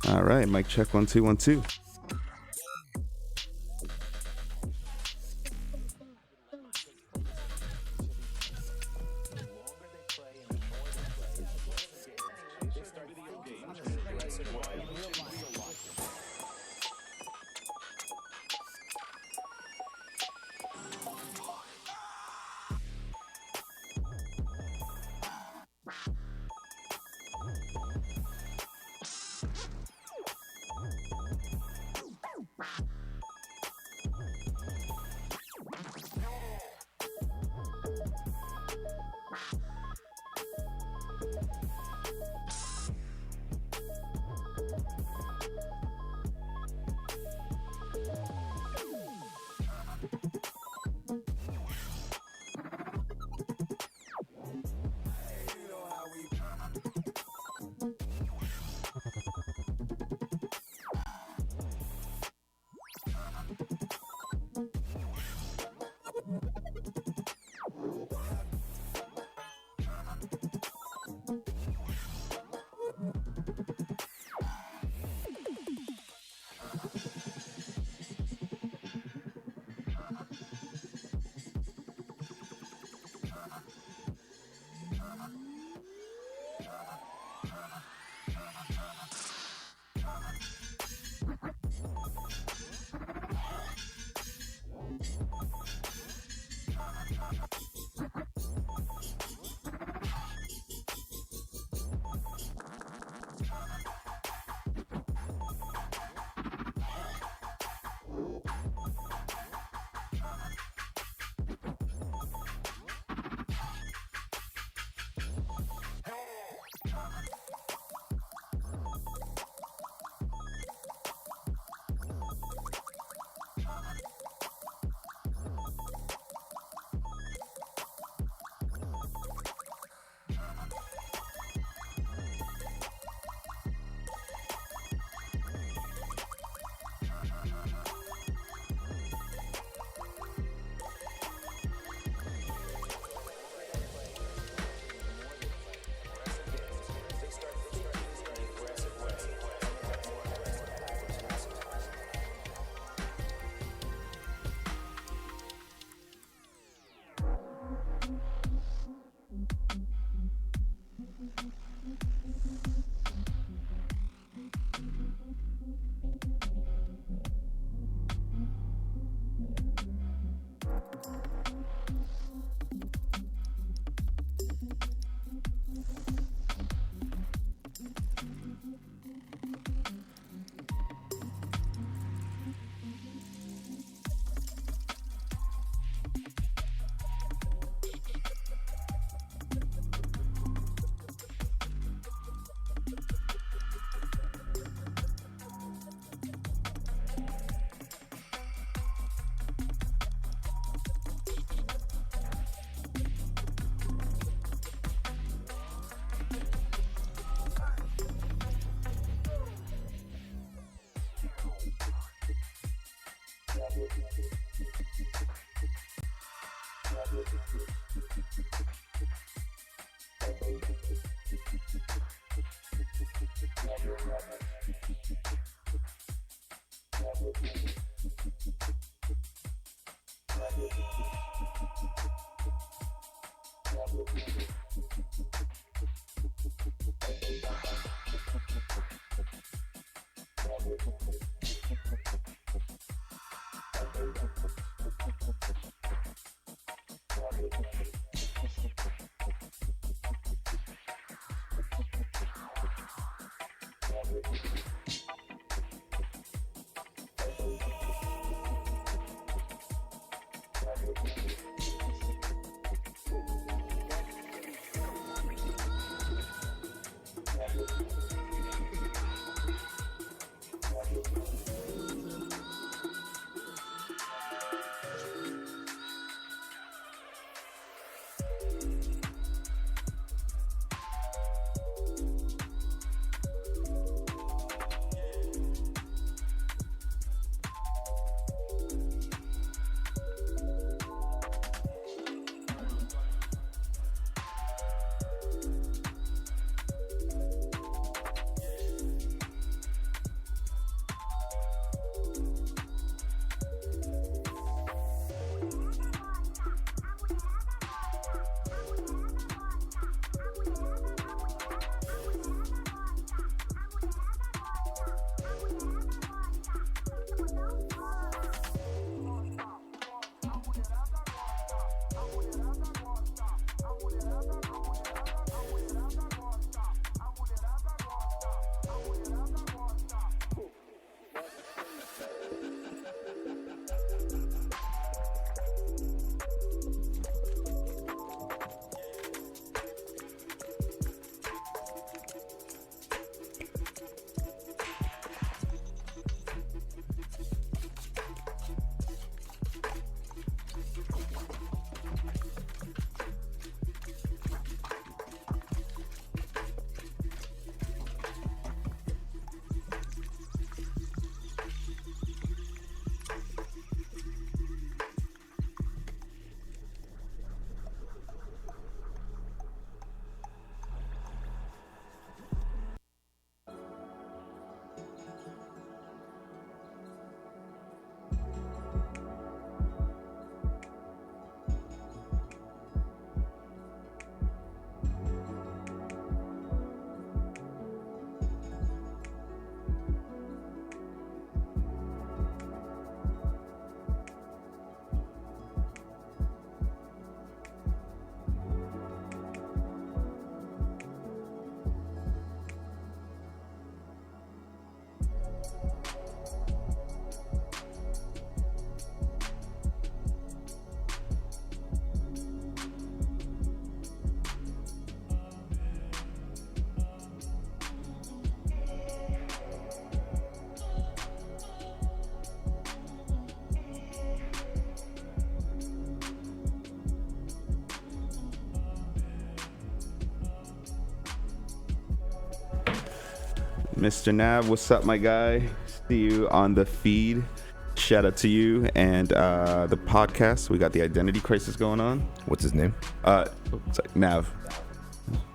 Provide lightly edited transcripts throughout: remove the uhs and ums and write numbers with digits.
All right, mic check 1 2 1 2. Mr. Nav, what's up, my guy? See you on the feed. Shout out to you and the podcast. We got the identity crisis going on. What's his name? Sorry, Nav.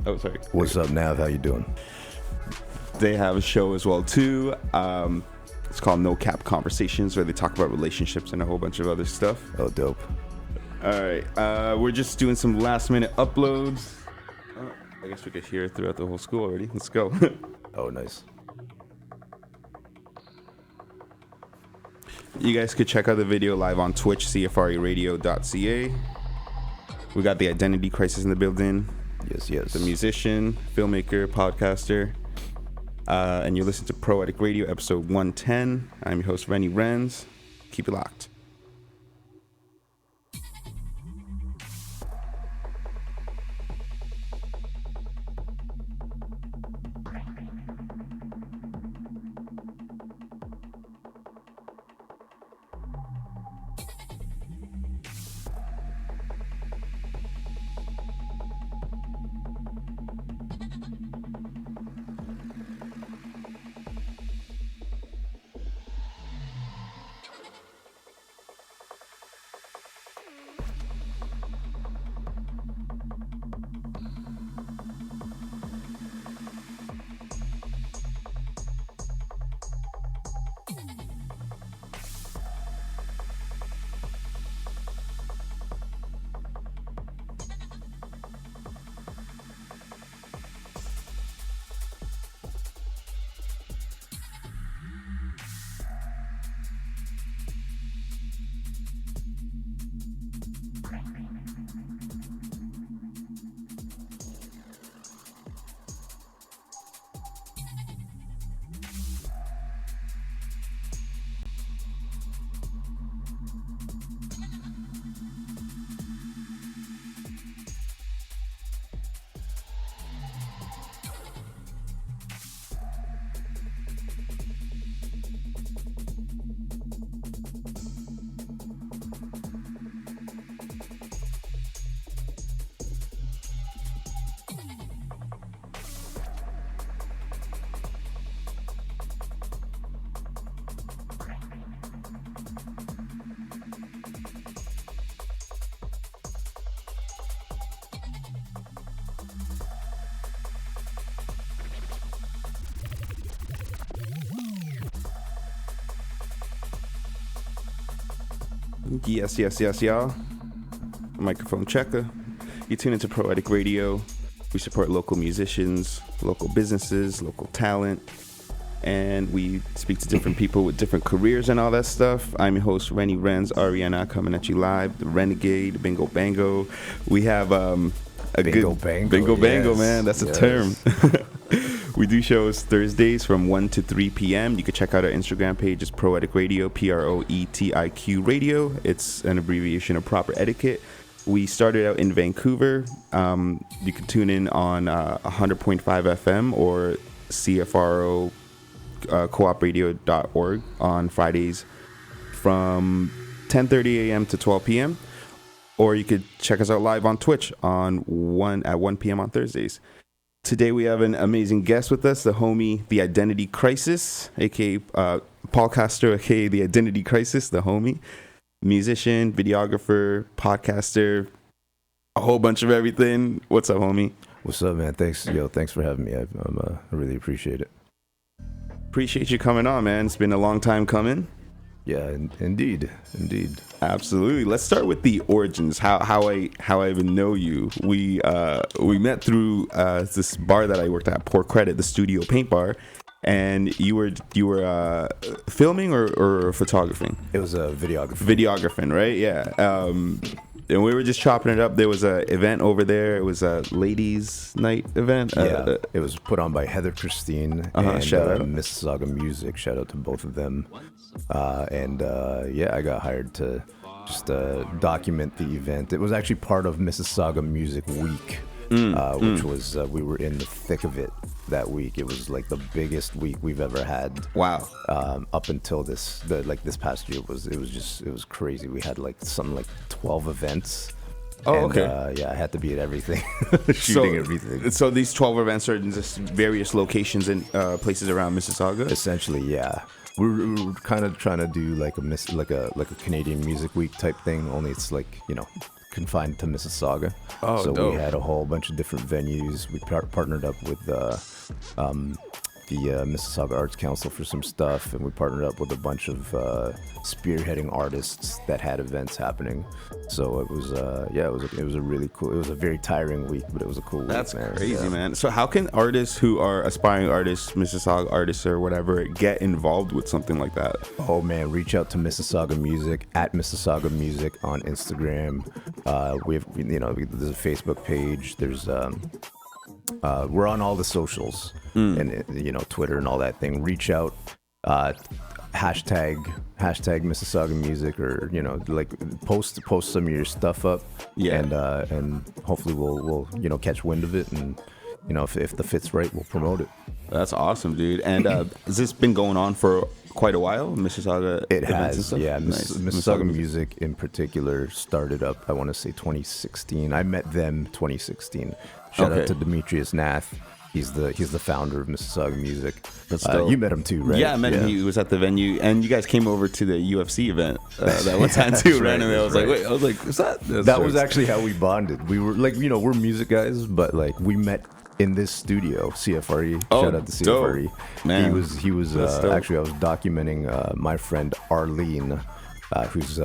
Oh, sorry. What's up, Nav? How you doing? They have a show as well too. It's called No Cap Conversations, where they talk about relationships and a whole bunch of other stuff. Oh, dope. All right, we're just doing some last minute uploads. I guess we could hear it throughout the whole school already. Let's go. Oh, nice. You guys could check out the video live on Twitch, cfreradio.ca. We got the identity crisis in the building. Yes. The musician, filmmaker, podcaster. And you listen to Poetic Radio, episode 110. I'm your host, Rennie Renz. Keep it locked. Yes, y'all. Microphone checker. You tune into Poetic Radio. We support local musicians, local businesses, local talent, and we speak to different people with different careers and all that stuff. I'm your host, Rennie Renz, Ariana, coming at you live. The Renegade, Bingo Bango. We have Bingo Bango, man. That's a term. We do shows Thursdays from 1 to 3 p.m. You can check out our Instagram page. It's Poetic Radio, PROETIQ Radio. It's an abbreviation of Proper Etiquette. We started out in Vancouver. You can tune in on 100.5 FM or CFRO coopradio.org on Fridays from 10:30 a.m. to 12 p.m. Or you could check us out live on Twitch at 1 p.m. on Thursdays. Today we have an amazing guest with us, the homie, the Identity Crisis, aka Paul Castro, aka the Identity Crisis, the homie, musician, videographer, podcaster, a whole bunch of everything. What's up, homie? What's up, man? Thanks for having me. I really appreciate it. Appreciate you coming on, man. It's been a long time coming. Yeah, indeed. Absolutely. Let's start with the origins. How I even know you. We met through this bar that I worked at, Poor Credit, the Studio Paint Bar, and you were filming or photographing? It was a videography. Videographing, right? Yeah. And we were just chopping it up. There was a event over there. It was a ladies' night event. It was put on by Heather Christine and shout out. Mississauga Music. Shout out to both of them. I got hired to just document the event. It was actually part of Mississauga Music Week, which was we were in the thick of it that week. It was like the biggest week we've ever had. Wow. Up until this past year it was crazy. We had like 12 events Oh, and, okay. yeah, I had to be at everything, shooting everything. So these 12 events are in just various locations and places around Mississauga. Essentially, yeah. We're kind of trying to do like a Canadian Music Week type thing, only it's like, confined to Mississauga. Oh, so dope. we had a whole bunch of different venues. We partnered up with the Mississauga Arts Council for some stuff, and we partnered up with a bunch of spearheading artists that had events happening. So it was it was a really cool. It was a very tiring week, but it was a cool week. That's crazy, man. So how can artists who are aspiring artists, Mississauga artists or whatever, get involved with something like that? Oh man, reach out to Mississauga Music at Mississauga Music on Instagram. We have, there's a Facebook page. There's we're on all the socials and Twitter and all that thing. Reach out, hashtag Mississauga Music, or post some of your stuff up. Yeah. And hopefully we'll catch wind of it, and if the fit's right, we'll promote it. That's awesome, dude. And has this been going on for quite a while, Mississauga? It events and has, stuff? yeah. Nice. Mississauga Music in particular started up, I want to say 2016. I met them 2016. Shout out to Demetrius Nath. He's the founder of Mississauga Music. That's dope. You met him too, right? Yeah, I met him. He was at the venue, and you guys came over to the UFC event that one time too. Randomly, I was like, wait, what's that? That was actually how we bonded. We were like, we're music guys, but like we met in this studio, CFRE. Shout out to CFRE. Dope. Man, he was actually, I was documenting my friend Arlene, who's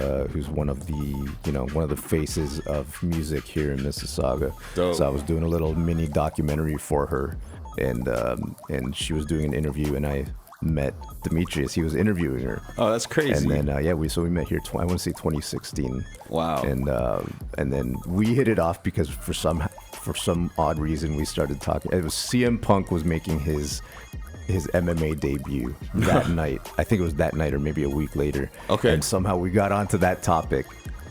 one of the faces of music here in Mississauga. Dope. So I was doing a little mini documentary for her, and she was doing an interview, and I met Demetrius. He was interviewing her. Oh, that's crazy. And then we met here. I want to say 2016. Wow. And then we hit it off because for some odd reason we started talking. It was CM Punk was making his MMA debut that night. I think it was that night or maybe a week later. Okay. And somehow we got onto that topic,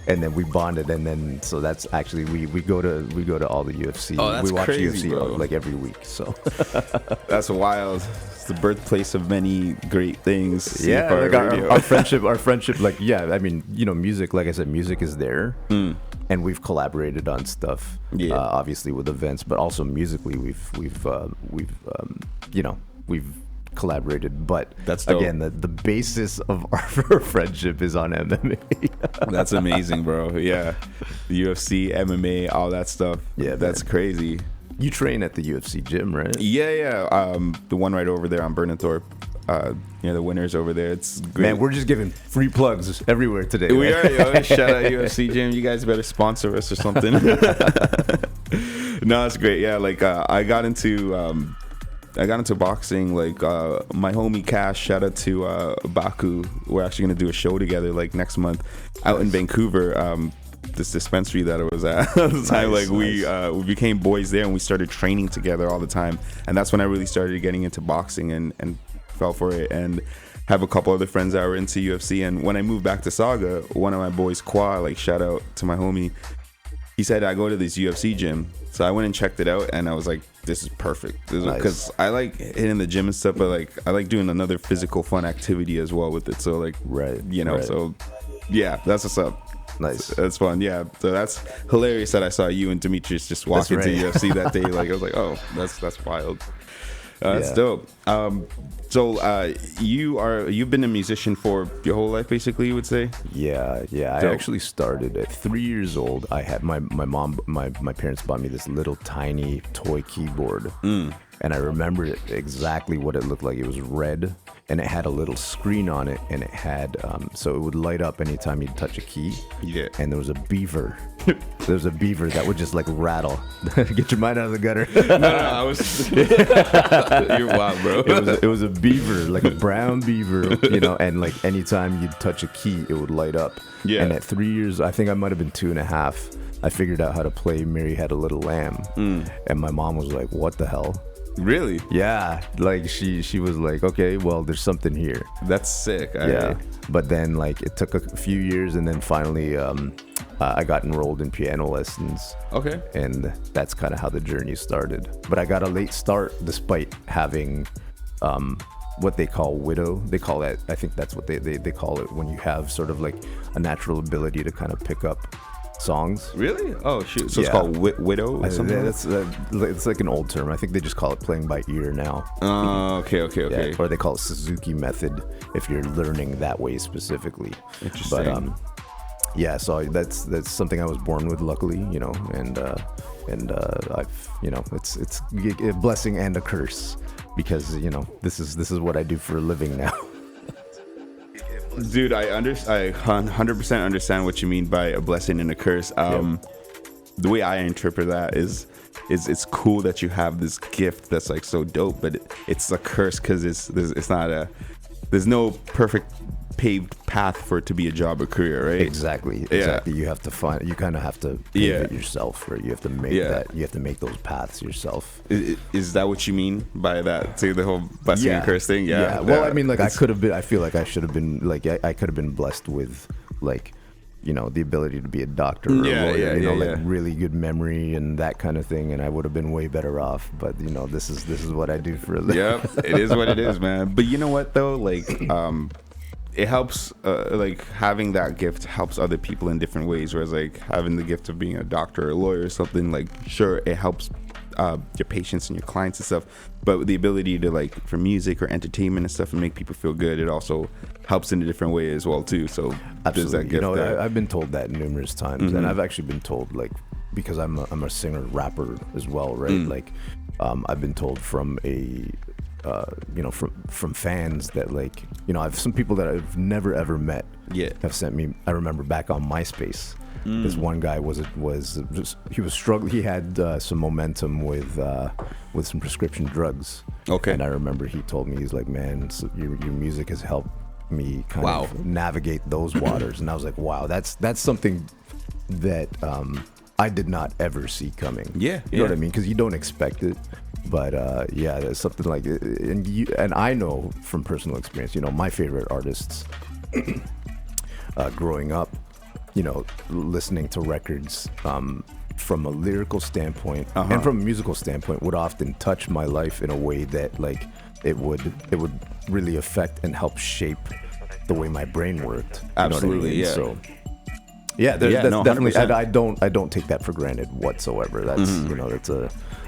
and then we bonded, and then so that's actually we go to all the UFC. Oh, that's we watch crazy, UFC bro. like every week. So that's wild. It's the birthplace of many great things. yeah, CFR like Radio. our friendship, like I mean, music. Like I said, music is there, and we've collaborated on stuff. Yeah. Obviously with events, but also musically, we've collaborated. But That's dope. again, the basis of our friendship is on MMA. That's amazing, bro. Yeah, the UFC, MMA, all that stuff. Yeah, that's man. crazy. You train at the UFC gym, right? Yeah. The one right over there on Burnenthorpe. The winners over there. It's great. Man, we're just giving free plugs everywhere today. We man. are, yo. Shout out UFC gym. You guys better sponsor us or something. No, it's great. Yeah, like I got into boxing. Like my homie Cash. Shout out to Baku. We're actually gonna do a show together like next month out in Vancouver. This dispensary that I was at the time, Nice. We became boys there, and we started training together all the time. And that's when I really started getting into boxing and fell for it, and have a couple other friends that were into UFC. And when I moved back to Saga, one of my boys, Qua, like shout out to my homie, he said I go to this UFC gym. So I went and checked it out, and I was like, this is perfect. Because I like hitting the gym and stuff, but like I like doing another physical fun activity as well with it. So like, Right. So yeah, that's what's up. Nice. That's fun. Yeah. So that's hilarious that I saw you and Demetrius just walk into right. UFC that day. Like I was like, oh, that's wild. That's Yeah. dope. So you've been a musician for your whole life, basically, you would say? Yeah. I Dope. actually started at 3 years old. I had my parents bought me this little tiny toy keyboard, and I remember exactly what it looked like. It was red, and it had a little screen on it, and it had so it would light up anytime you'd touch a key. Yeah. And there was a beaver. There was a beaver that would just like rattle. Get your mind out of the gutter. No, I was. You're wild, bro. It was a beaver, like a brown beaver, and like anytime you'd touch a key, it would light up. Yeah. And at 3 years, I think I might have been 2.5, I figured out how to play Mary Had a Little Lamb. And my mom was like, what the hell? Really? Yeah. Like she was like, okay, well, there's something here. That's sick. Yeah. But then like it took a few years, and then finally I got enrolled in piano lessons. Okay. And that's kind of how the journey started. But I got a late start despite having what they call widow. They call that, I think that's what they call it when you have sort of like a natural ability to kind of pick up songs. Really? Oh shoot! So it's Yeah. called widow or something. That's it's like an old term. I think they just call it playing by ear now. Oh, okay. Yeah, or they call it Suzuki method if you're learning that way specifically. Interesting. But yeah, so that's something I was born with, luckily, you know, and I've, you know, it's a blessing and a curse because, you know, this is what I do for a living now. Dude, I 100% understand what you mean by a blessing and a curse. The way I interpret that is it's cool that you have this gift that's like so dope, but it's a curse because there's no perfect paved path for it to be a job or career, right? Exactly. You have to you kind of have to pave it yourself, right? You have to make you have to make those paths yourself. Is that what you mean by that? Say the whole blessing and curse thing? Yeah. Well, I mean, like I feel like I should have been, like, I could have been blessed with, like, you know, the ability to be a doctor or a lawyer, like really good memory and that kind of thing, and I would have been way better off. But, you know, this is what I do for a living. Yep, it is what it is, man. But you know what though, like, it helps, like having that gift helps other people in different ways. Whereas like having the gift of being a doctor or a lawyer or something, like, sure, it helps your patients and your clients and stuff, but the ability to, like, for music or entertainment and stuff and make people feel good, it also helps in a different way as well too. So there's that gift. You know, there. I've been told that numerous times, and I've actually been told, like, because I'm a singer rapper as well, right? Like, I've been told from you know, from fans that, like, you know, I've some people that I've never ever met have sent me. I remember back on MySpace, this one guy was he was struggling. He had some momentum with some prescription drugs. Okay. And I remember he told me, he's like, man, your music has helped me kind of navigate those waters. And I was like, wow, that's something that I did not ever see coming. You know what I mean? Because you don't expect it. But yeah, there's something like it. And I know from personal experience, you know, my favorite artists growing up, you know, listening to records from a lyrical standpoint and from a musical standpoint would often touch my life in a way that, like, it would really affect and help shape the way my brain worked. Absolutely, you know what I mean? So yeah, that's definitely. I don't take that for granted whatsoever. That's you know,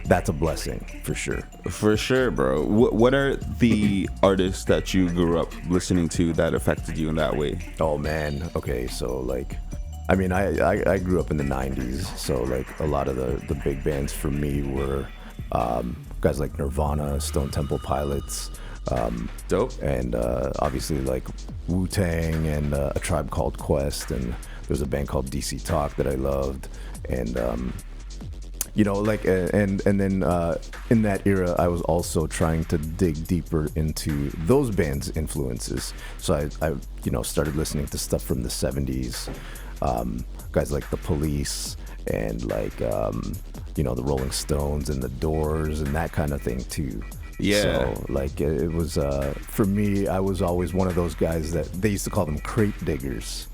that's a blessing for sure. For sure, bro. What are the artists that you grew up listening to that affected you in that way? Oh man, okay, so like, I mean, I grew up in the 90s, so like a lot of the big bands for me were guys like Nirvana, Stone Temple Pilots, dope, and obviously like Wu-Tang and A Tribe Called Quest, and there's a band called DC Talk that I loved, and you know, like, and then in that era, I was also trying to dig deeper into those bands' influences. So I you know, started listening to stuff from the 70s, guys like The Police and like, you know, the Rolling Stones and the Doors and that kind of thing too. Yeah. So like it was for me, I was always one of those guys that they used to call them crate diggers.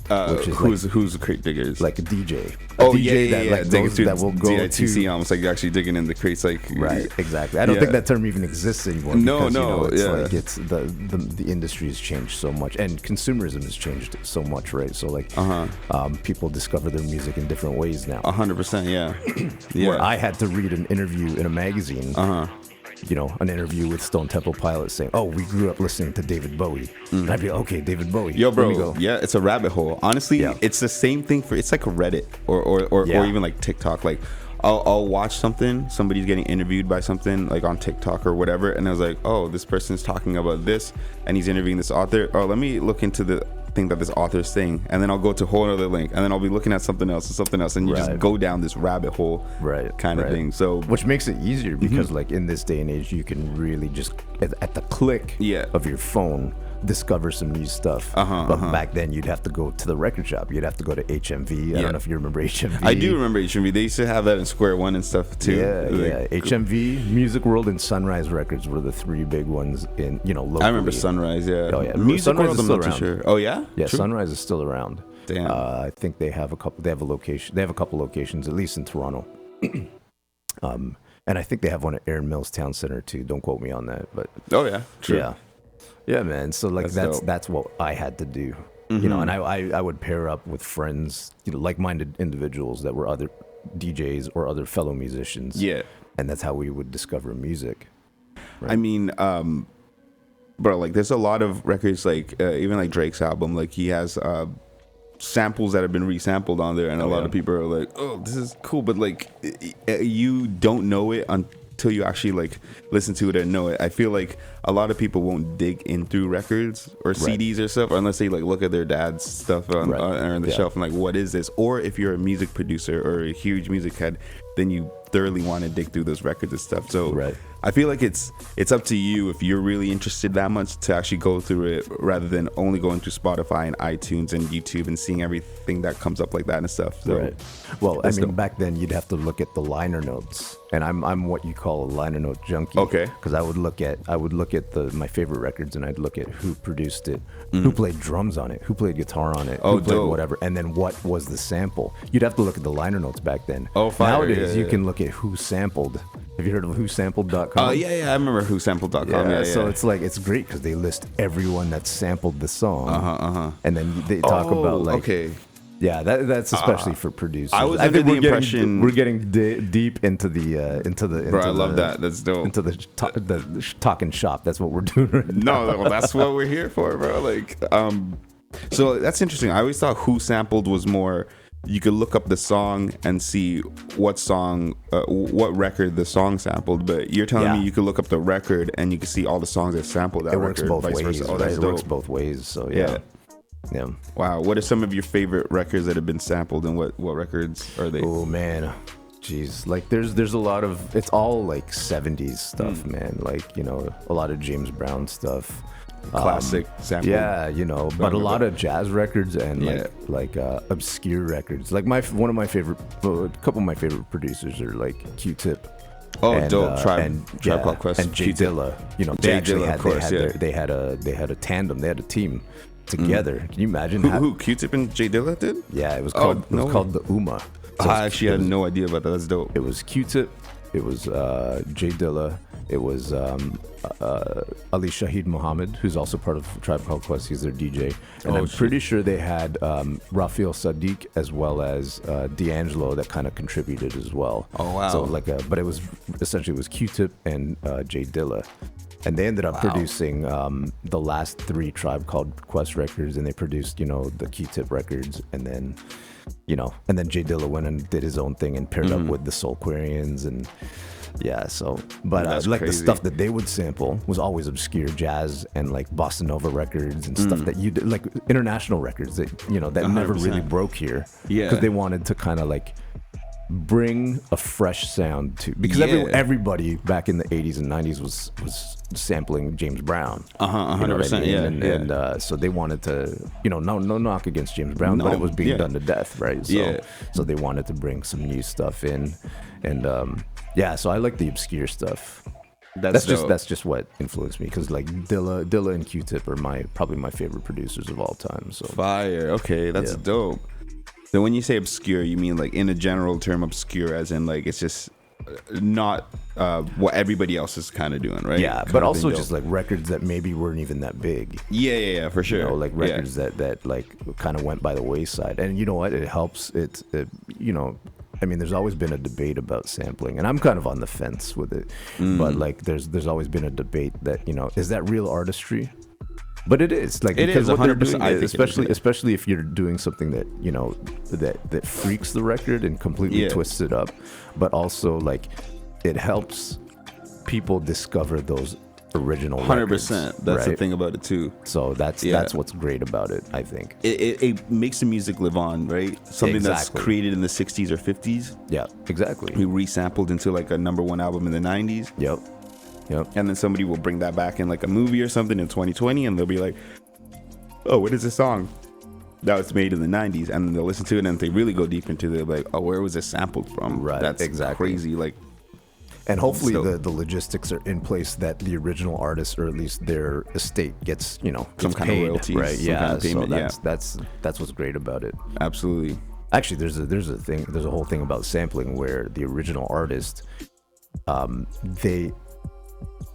Which is who's the crate diggers? Like a DJ. That will go DITC, to almost like you're actually digging in the crates, like right, exactly. I don't think that term even exists anymore. Because, you know, it's like it's the industry has changed so much, and consumerism has changed so much, right? So like, people discover their music in different ways now. 100%, yeah. Where I had to read an interview in a magazine. You know, an interview with Stone Temple Pilots saying, "Oh, we grew up listening to David Bowie," and I'd be like, "Okay, David Bowie." Yo, bro, yeah, it's a rabbit hole. Honestly, it's the same thing it's like a Reddit or even like TikTok. Like, I'll watch something, somebody's getting interviewed by something like on TikTok or whatever, and I was like, "Oh, this person's talking about this, and he's interviewing this author. Oh, let me look into the thing that this author's saying," and then I'll go to a whole other link, and then I'll be looking at something else, and you just go down this rabbit hole, kind of thing. So, which makes it easier because, like, in this day and age, you can really just at the click of your phone discover some new stuff. But back then, you'd have to go to the record shop. You'd have to go to HMV. I don't know if you remember HMV. I do remember HMV. They used to have that in Square One and stuff too. HMV, Music World, and Sunrise Records were the three big ones in, you know, locally. I remember Sunrise. Oh yeah, Music Sunrise World, is I'm still not around. too sure. Oh yeah, yeah. True. Sunrise is still around. Damn. I think they have a couple. They have a location. They have a couple locations, at least in Toronto. And I think they have one at Erin Mills Town Center too. Don't quote me on that, but oh yeah, true. Yeah, man. So like that's dope. that's what I had to do. You know, and I would pair up with friends, you know, like-minded individuals that were other DJs or other fellow musicians. Yeah. And that's how we would discover music. Right? I mean, bro, like there's a lot of records, like even like Drake's album, like he has samples that have been resampled on there, and a lot of people are like, oh, this is cool, but like you don't know it until you actually like listen to it and know it. I feel like a lot of people won't dig in through records or CDs or stuff unless they like look at their dad's stuff on the shelf and like, what is this? Or if you're a music producer or a huge music head, then you thoroughly want to dig through those records and stuff. So I feel like it's up to you if you're really interested that much to actually go through it, rather than only going to Spotify and iTunes and YouTube and seeing everything that comes up like that and stuff. So, well, I mean, back then you'd have to look at the liner notes, and I'm what you call a liner note junkie. Okay. Because I would look at my favorite records, and I'd look at who produced it, who played drums on it, who played guitar on it, who played whatever, and then what was the sample. You'd have to look at the liner notes back then. Oh, fire. Nowadays you can look at who sampled. Have you heard of whosampled.com? Oh, yeah, I remember whosampled.com. Yeah, so it's like, it's great because they list everyone that sampled the song. And then they talk about like, yeah, that's especially for producers. I was under the impression we're getting deep into the bro, I love that. That's dope. Into the talking shop. That's what we're doing right now. No, well, that's what we're here for, bro. Like, so that's interesting. I always thought Who Sampled was more, you could look up the song and see what song, what record the song sampled. But you're telling me you could look up the record and you can see all the songs that sampled that record. It works both ways. Oh, It works both ways. So yeah. Wow. What are some of your favorite records that have been sampled, and what records are they? Oh man, jeez. Like there's a lot of, it's all like 70s stuff, man. Like, you know, a lot of James Brown stuff. Classic sample. Yeah, you know, but a lot of jazz records and like obscure records. Like a couple of my favorite producers are like Q-Tip. Oh, and, dope! Tribe Called Quest and Jay Dilla. You know, they actually had a tandem. They had a team together. Can you imagine? Who Q-Tip and Jay Dilla did? Yeah, it was called the UMA. So I actually had no idea about that. That's dope. It was Q-Tip. It was Jay Dilla. It was Ali Shaheed Muhammad, who's also part of Tribe Called Quest. He's their DJ. And I'm pretty sure they had Raphael Sadiq as well as D'Angelo that kind of contributed as well. Oh, wow. So but it was essentially Q-Tip and Jay Dilla. And they ended up producing the last 3 Tribe Called Quest records, and they produced, you know, the Q-Tip records, and then Jay Dilla went and did his own thing and paired up with the Soulquarians and like the stuff that they would sample was always obscure jazz and like bossa nova records and stuff that you like international records that, you know, that 100%. Never really broke here because they wanted to kind of like bring a fresh sound to, because everybody back in the 80s and 90s was sampling James Brown. 100%. And so they wanted to, you know, no knock against James Brown, but it was being done to death, right? So they wanted to bring some new stuff in, and so I like the obscure stuff. That's just what influenced me, because like Dilla and Q-Tip are probably my favorite producers of all time. So fire. Okay, that's dope. So when you say obscure, you mean like in a general term obscure, as in like it's just not what everybody else is kind of doing, right? Yeah, but also just like records that maybe weren't even that big. Yeah, for sure. You know, like records that like kind of went by the wayside. And you know what? It helps. It you know, I mean, there's always been a debate about sampling, and I'm kind of on the fence with it. But like, there's always been a debate that, you know, is that real artistry? But it is, like, because what they're doing, especially if you're doing something that, you know, that freaks the record and completely twists it up, but also like it helps people discover those original 100%. That's the thing about it too. So that's what's great about it, I think. It makes the music live on, right? Something that's created in the 60s or 50s. Yeah, exactly. We resampled into like a #1 album in the 90s. Yep. And then somebody will bring that back in like a movie or something in 2020, and they'll be like, oh, what is this song that was made in the 90s? And then they'll listen to it, and if they really go deep into it, they're like, oh, where was it sampled from? Right. That's crazy. Like, and hopefully the logistics are in place that the original artist, or at least their estate, gets, you know, some kind of royalties, right? Kind of payment, so that's what's great about it. Absolutely. Actually, there's a whole thing about sampling where the original artist,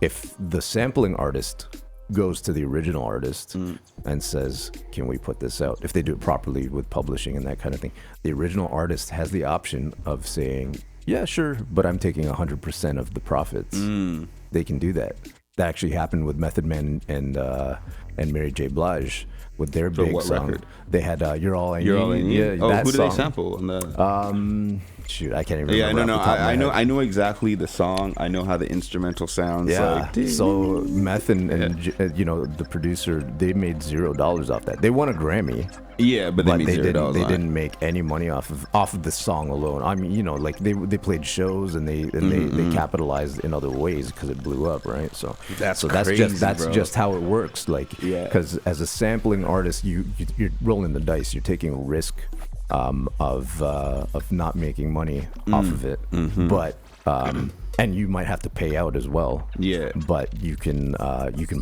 if the sampling artist goes to the original artist and says, can we put this out? If they do it properly with publishing and that kind of thing, the original artist has the option of saying, yeah, sure, but I'm taking 100% of the profits. They can do that. That actually happened with Method Man and Mary J. Blige with their big song. Record? They had "You're All I Need." You're All I Need. Yeah, Oh, that who did song. they sample on the? Shoot, I can't even remember. Yeah, no, off the top of my head. I know exactly the song. I know how the instrumental sounds. Yeah. Like, So Meth and the producer, they made $0 off that. They won a Grammy. yeah, but they made $0 They on it. didn't make any money off of the song alone. I mean, like they played shows and they capitalized in other ways because it blew up, right? So That's crazy, that's bro. just how it works. Like, Yeah. because as a sampling artist, you're rolling the dice. You're taking a risk of not making money off of it, but and you might have to pay out as well. Yeah. But you can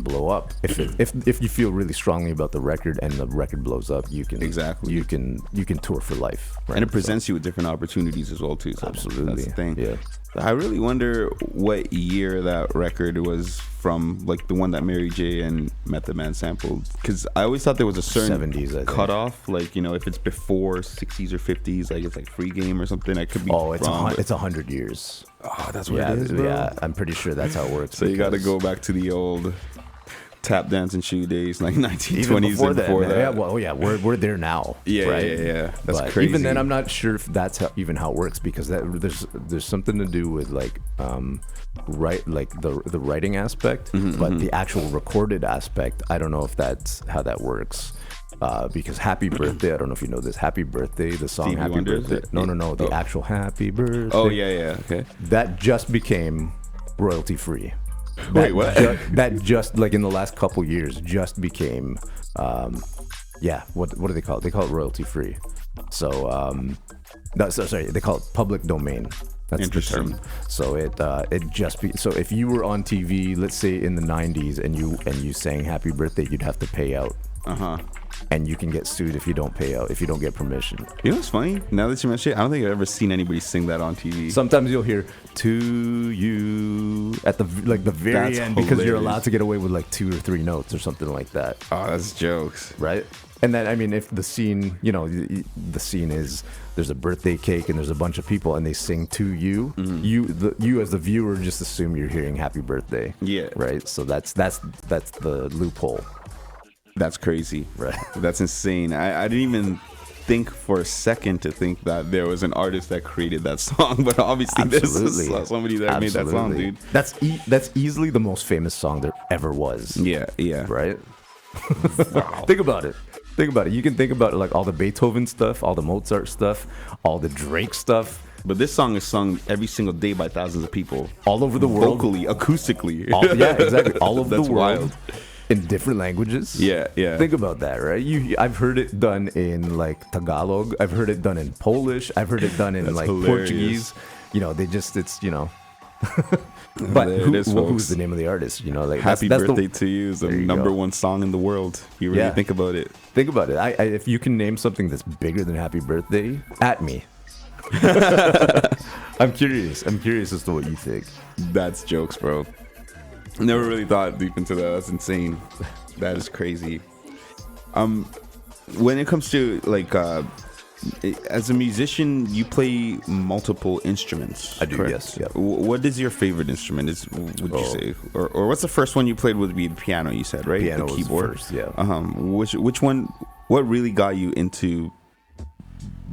blow up if you feel really strongly about the record and the record blows up. You can Exactly. you can tour for life, right? And it presents you with different opportunities as well too. So Absolutely. that's the thing. Yeah. I really wonder what year that record was from, like the one that Mary J and Method Man sampled. Because I always thought there was a certain 70s, I think. cutoff. Like, if it's before 60s or 50s, like it's like Free Game or something. I could be Oh, it's wrong. it's 100 years. Oh, that's what Yeah, it is, bro. yeah. I'm pretty sure that's how it works. So you got to because go back to the old tap dance and shoe days, like 1920s even before and that. before Man, that. yeah, well, yeah, we're there now. Yeah, right? yeah. That's But crazy. even then, I'm not sure if that's even how it works because there's something to do with like the writing aspect, but the actual recorded aspect, I don't know if that's how that works. Because Happy Birthday, I don't know if you know this. Happy Birthday, the song Stevie Happy Wonder, is Birthday. it? No, the Oh. actual Happy Birthday. Oh, yeah. Okay. That just became royalty free. Wait, what? That just like in the last couple years just became what do they call it? They call it royalty free. So sorry, they call it public domain. That's the Interesting. term. So so if you were on TV, let's say in the 90s, and you sang Happy Birthday, you'd have to pay out. And you can get sued if you don't pay out, if you don't get permission. You know what's funny? Now that you mention it, I don't think I've ever seen anybody sing that on TV. Sometimes you'll hear "to you" at the very That's end because you're hilarious. allowed to get away with like 2 or 3 notes or something like that, Oh, that's jokes. right? And then I mean, if the scene, the scene is there's a birthday cake and there's a bunch of people and they sing "to you," you as the viewer just assume you're hearing "Happy Birthday." Yeah. Right. So that's the loophole. That's crazy. Right. That's insane. I didn't even think for a second to think that there was an artist that created that song, but obviously there's somebody that made that song, dude. That's easily the most famous song there ever was. Yeah. Right? Think about it. You can think about like all the Beethoven stuff, all the Mozart stuff, all the Drake stuff, But this song is sung every single day by thousands of people. all over the world. Vocally, acoustically. Yeah, exactly. All over the That's world. wild. In different languages. Yeah. Think about that, right? I've heard it done in like Tagalog. I've heard it done in Polish. I've heard it done in That's like hilarious. Portuguese. But There it is, who's folks. the name of the artist? Like Happy that's Birthday to You is the There you number go. one song in the world. You really Yeah. think about it. Think about it. If you can name something that's bigger than Happy Birthday, at me. I'm curious as to what you think. That's jokes, bro. Never really thought deep into that. That's insane. That is crazy. When it comes to like as a musician, you play multiple instruments. I do, correct? yes, yeah. What is your favorite instrument? Would you say, or what's the first one you played? Would be the piano? You said, right? Piano the was keyboard. first, yeah. Which one? What really got you into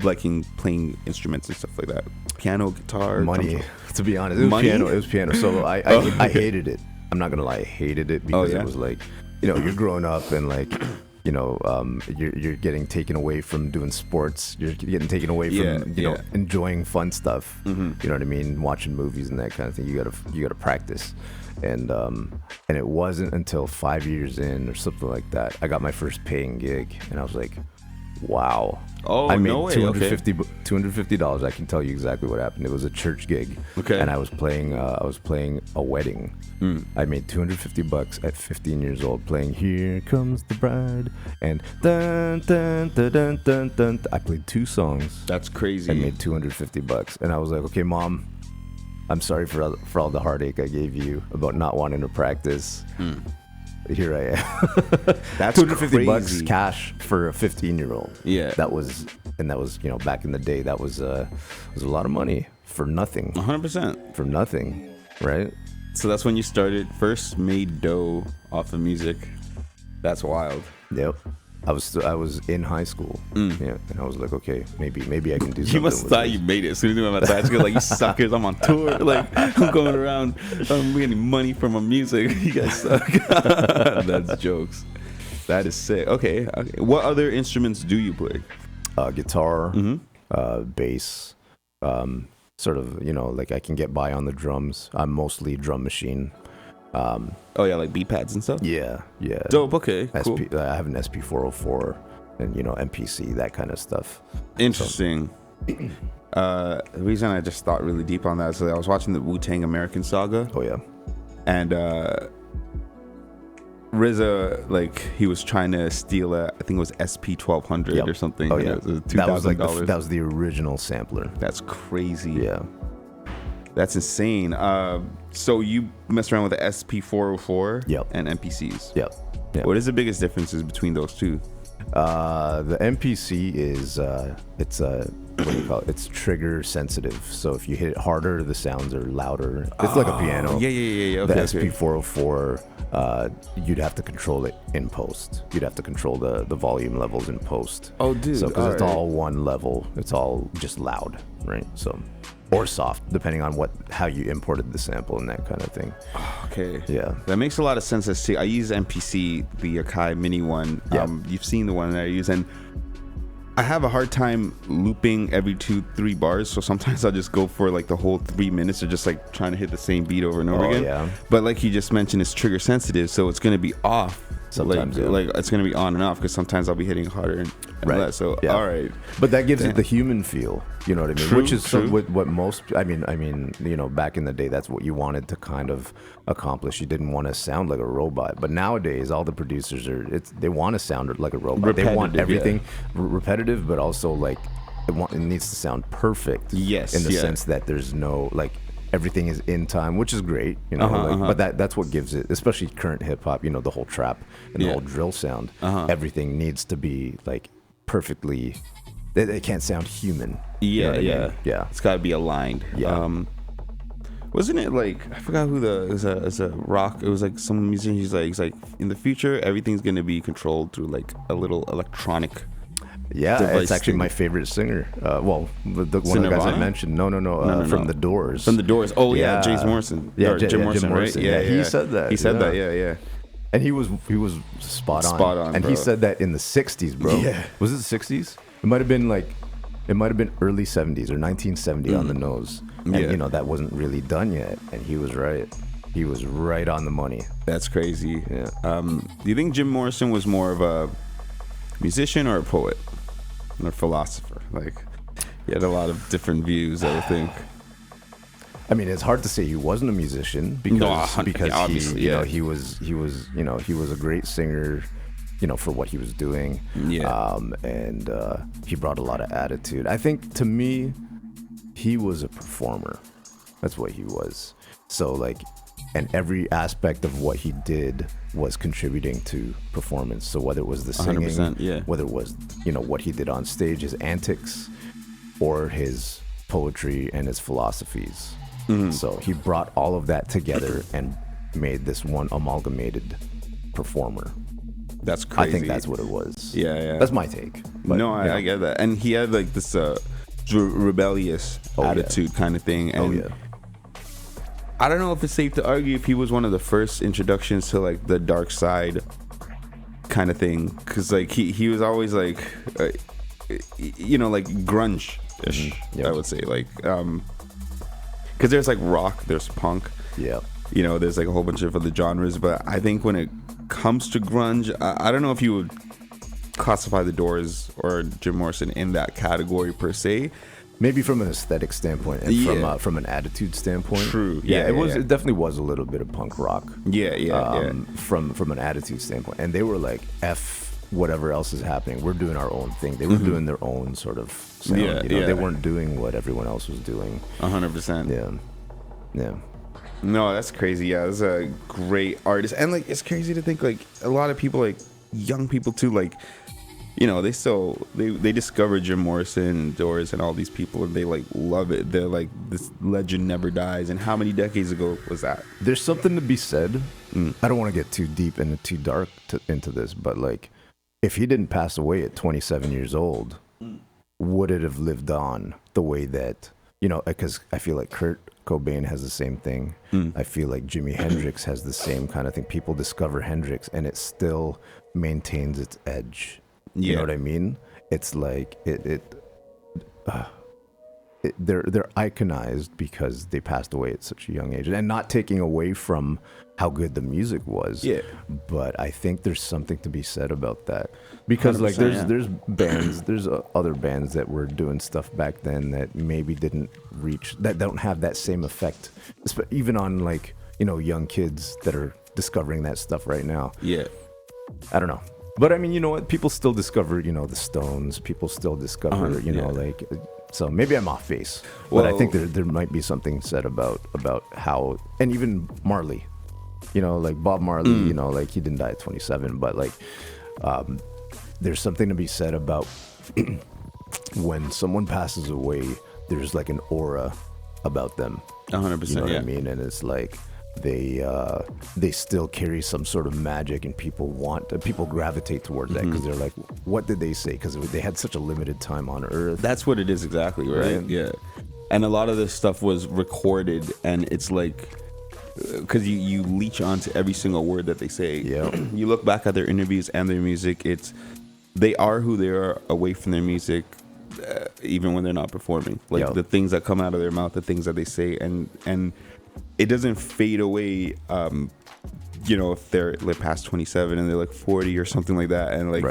liking playing instruments and stuff like that? Piano, guitar, Money, drums? to be honest. It was Money? piano. It was piano. So I hated it. I'm not gonna lie, I hated it because yeah? it was like, you're growing up and like, you're getting taken away from doing sports. You're getting taken away from Yeah. enjoying fun stuff. You know what I mean? Watching movies and that kind of thing. You gotta practice. And it wasn't until 5 years in or something like that I got my first paying gig, and I was like, wow. Oh, I made no way. $250. I can tell you exactly what happened. It was a church gig. Okay. And I was playing a wedding. I made $250 at 15 years old playing Here Comes the Bride and dun dun dun dun dun dun. I played 2 songs. That's crazy. I made $250, and I was like, okay, Mom, I'm sorry for all the heartache I gave you about not wanting to practice. here I am. That's $250 crazy. cash for a 15-year-old. Yeah. That was back in the day. That was a lot of money for nothing. 100%. For nothing, right? So that's when you started first made dough off of music. That's wild. Yep. I was in high school. Yeah, and I was like, okay, maybe I can do something. You must have thought you made it as soon as you went to high school. Like, you suckers, I'm on tour. Like, I'm going around. I'm getting money from my music. You guys suck. That's jokes. That is sick. Okay. What other instruments do you play? Guitar, bass, sort of, like I can get by on the drums. I'm mostly drum machine. Oh yeah, like beat pads and stuff. Yeah. Dope. Okay. Cool. I have an SP404 and MPC, that kind of stuff. Interesting. The reason I just thought really deep on that is I was watching the Wu-Tang American Saga. Oh yeah. And RZA, like, he was trying to steal I think it was SP1200 or something. Oh yeah. It was $2,000. That was the original sampler. That's crazy. Yeah. That's insane. So you mess around with the SP404 and MPCs. Yep. What is the biggest differences between those two? The MPC is it's what do you call it? It's trigger sensitive. So if you hit it harder, the sounds are louder. It's like a piano. Yeah. The SP404, you'd have to control it in post. You'd have to control the volume levels in post. Oh, dude. So because it's all one level, it's all just loud, right? So. Or soft, depending on how you imported the sample and that kind of thing. Okay. Yeah. That makes a lot of sense. I use MPC, the Akai Mini one. Yeah. You've seen the one that I use, and I have a hard time looping every 2-3 bars. So sometimes I'll just go for like the whole 3 minutes of just like trying to hit the same beat over and over again. Yeah. But like you just mentioned, it's trigger sensitive, so it's going to be off. Sometimes, like it's going to be on and off because sometimes I'll be hitting harder and less. So all right, but that gives it the human feel. You know what I mean? True, Which is true. what most. I mean, back in the day, that's what you wanted to kind of accomplish. You didn't want to sound like a robot. But nowadays, all the producers they want to sound like a robot. They want everything repetitive, but also like it needs to sound perfect. Yes, in the sense that there's no like. Everything is in time, which is great, but that's what gives it, especially current hip hop, the whole trap and the whole drill sound. Everything needs to be like perfectly. It can't sound human. Yeah. It's got to be aligned. Yeah. Wasn't it like, I forgot who it was a rock. It was like some musician. He's like in the future everything's gonna be controlled through like a little electronic. Yeah, it's actually my favorite singer. Well, one of the guys I mentioned. No. From The Doors. From The Doors. Oh yeah, James Morrison. Yeah, Jim Morrison, right? Yeah, he said that. He said that. Yeah. And he was spot on. Spot on, and bro. he said that in the '60s, bro. Yeah. Was it the '60s? It might have been early '70s or 1970 on the nose. And that wasn't really done yet. And he was right. He was right on the money. That's crazy. Yeah. Do you think Jim Morrison was more of a musician or a poet? Or a philosopher? Like, he had a lot of different views, I would think. I mean, it's hard to say he wasn't a musician because obviously, he was a great singer, for what he was doing. Yeah. And he brought a lot of attitude. I think to me, he was a performer. That's what he was. So like, and every aspect of what he did was contributing to performance. So whether it was the singing, whether it was, what he did on stage, his antics, or his poetry and his philosophies. Mm-hmm. So he brought all of that together and made this one amalgamated performer. That's crazy. I think that's what it was. Yeah. That's my take. But, no, I get that. And he had like this rebellious attitude kind of thing. And I don't know if it's safe to argue if he was one of the first introductions to like the dark side kind of thing, because like he was always like like grunge-ish. I would say, like because there's like rock, there's punk, there's like a whole bunch of other genres, but I think when it comes to grunge, I don't know if you would classify the Doors or Jim Morrison in that category per se. Maybe from an aesthetic standpoint and from an attitude standpoint. True. It definitely was a little bit of punk rock. From an attitude standpoint. And they were like, F whatever else is happening. We're doing our own thing. They were doing their own sort of sound. They weren't doing what everyone else was doing. 100%. Yeah. No, that's crazy. Yeah, that's a great artist, and like it's crazy to think like a lot of people, like young people too, like they still they discover Jim Morrison, Doors, and all these people, and they like love it. They're like, this legend never dies. And how many decades ago was that? There's something to be said. I don't want to get too deep and too dark into this, but like, if he didn't pass away at 27 years old, would it have lived on the way that, because I feel like Kurt Cobain has the same thing. I feel like Jimi Hendrix has the same kind of thing. People discover Hendrix and it still maintains its edge. You know what I mean? It's like they're iconized because they passed away at such a young age, and not taking away from how good the music was. Yeah. But I think there's something to be said about that, because like there's bands, there's other bands that were doing stuff back then that maybe didn't reach, that don't have that same effect, even on like young kids that are discovering that stuff right now. Yeah. I don't know. But I mean, you know what? People still discover, the Stones. People still discover, like. So maybe I'm off base, but I think there might be something said about how, and even Marley, like Bob Marley, like he didn't die at 27, but like, there's something to be said about when someone passes away, there's like an aura about them. 100%. You know what I mean? And it's like, they still carry some sort of magic, and people gravitate towards that because they're like, what did they say? Because they had such a limited time on Earth. That's what it is exactly, right? Yeah. And a lot of this stuff was recorded, and it's like, because you leech onto every single word that they say. Yeah. You look back at their interviews and their music, they are who they are away from their music, even when they're not performing. Like the things that come out of their mouth, the things that they say, and it doesn't fade away, if they're like past 27 and they're like 40 or something like that. And like,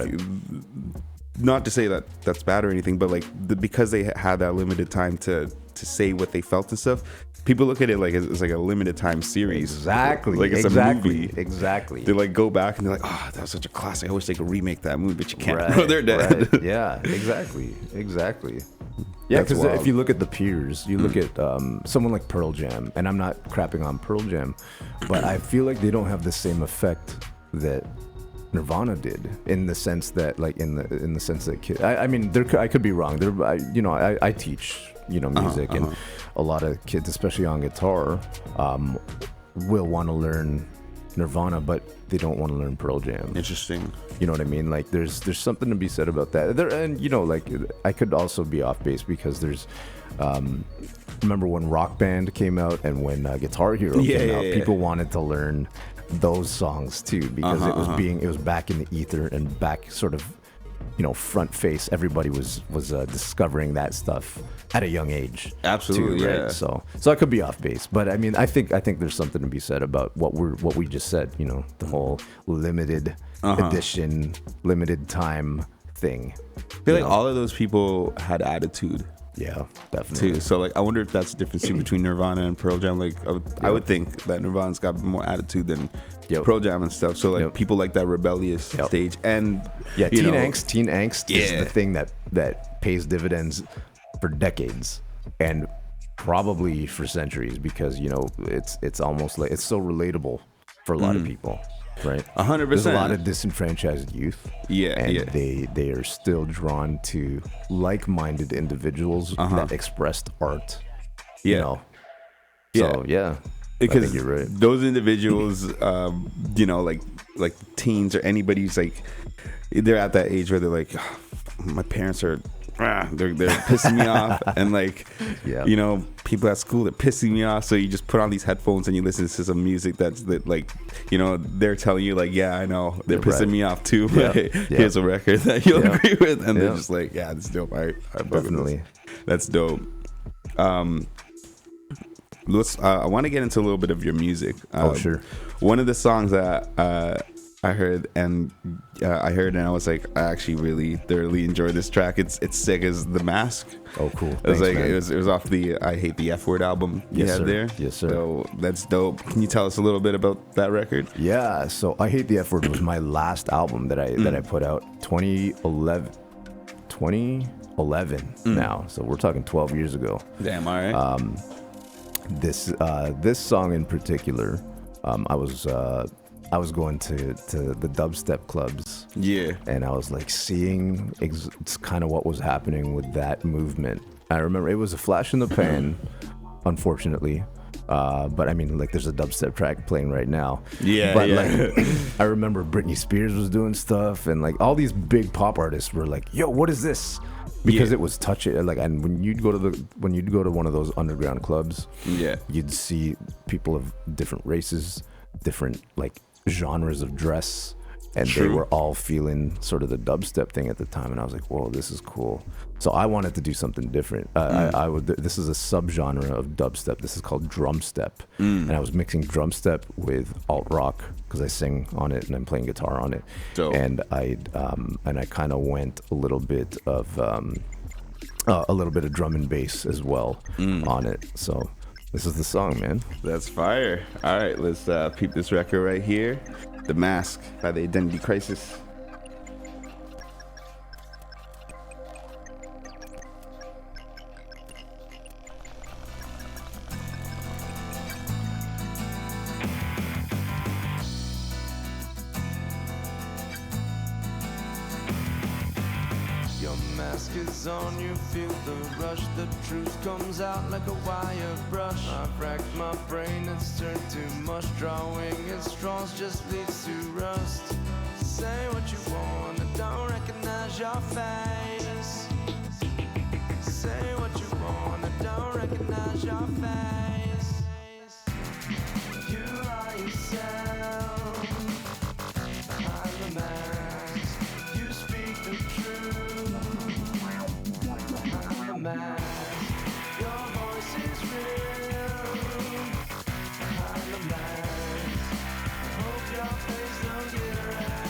not to say that that's bad or anything, but like because they had that limited time to say what they felt and stuff, people look at it like it's like a limited time series. Exactly. Like it's a movie. Exactly. They like go back and they're like, oh, that was such a classic. I wish they could remake that movie, but you can't. Right, they're dead. Right. Yeah, exactly. Yeah, because if you look at the peers, you look at someone like Pearl Jam, and I'm not crapping on Pearl Jam, but I feel like they don't have the same effect that Nirvana did, in the sense that, like, in the sense that I mean, I could be wrong. I teach music, and a lot of kids, especially on guitar, will want to learn Nirvana, but they don't want to learn Pearl Jam. Interesting. You know what I mean? Like, there's something to be said about that. And like, I could also be off base because there's, remember when Rock Band came out and when Guitar Hero came out, people wanted to learn those songs too, because it was back in the ether and back sort of, front face. Everybody was discovering that stuff at a young age. Absolutely, too, right? So I could be off base, but I mean, I think there's something to be said about what we just said. The whole limited edition, limited time thing. I feel like all of those people had attitude. Yeah, definitely. Too. So like, I wonder if that's the difference between Nirvana and Pearl Jam. Like, I would think that Nirvana's got more attitude than Pearl Jam and stuff. So like, people like that rebellious stage, and teen angst is the thing that pays dividends for decades and probably for centuries, because it's almost like it's so relatable for a lot of people. Right, 100%. There's a lot of disenfranchised youth. They are still drawn to like-minded individuals that expressed art. So because I think you're right. Those individuals, like teens or anybody who's like, they're at that age where they're like, oh, my parents are. They're pissing me off, and like, people at school, they're pissing me off. So you just put on these headphones and you listen to some music that like, they're telling you like, yeah, I know they're pissing me off too. But here's a record that you'll agree with, and they're just like, yeah, that's dope. I definitely, that's dope. Let's. I want to get into a little bit of your music. Sure. One of the songs that I heard and I was like, I actually really thoroughly enjoyed this track. It's sick as The Mask. Oh, cool. It was it was off the I Hate the F Word album you had there. Yes, sir. So that's dope. Can you tell us a little bit about that record? Yeah. So I Hate the F Word was my last album that I put out 2011 now. So we're talking 12 years ago. Damn, all right. This song in particular, I was going to the dubstep clubs. Yeah. And I was like seeing it's kind of what was happening with that movement. I remember it was a flash in the pan, unfortunately. But I mean, like, there's a dubstep track playing right now. Yeah. But like, I remember Britney Spears was doing stuff, and like all these big pop artists were like, "Yo, what is this?" Because it was touching. Like, and when you'd go to one of those underground clubs, you'd see people of different races, different like genres of dress. And they were all feeling sort of the dubstep thing at the time, and I was like, "Whoa, this is cool!" So I wanted to do something different. This is a subgenre of dubstep. This is called drum step, and I was mixing drum step with alt rock because I sing on it and I'm playing guitar on it. Dope. And I kind of went a little bit of drum and bass as well on it. So this is the song, man. That's fire. All right, let's peep this record right here. The Mask by the Identity CRiSiS. Your mask is on, you feel the rush. The truth comes out like a wire brush. I've racked my brain, it's turned to mush. Drawing at straws just leads to rust. Say what you want, I don't recognize your face. Say what you want, I don't recognize your face. You are yourself behind the mask. You speak the truth behind the mask. Your voice is real behind the mask. I hope your face don't get around.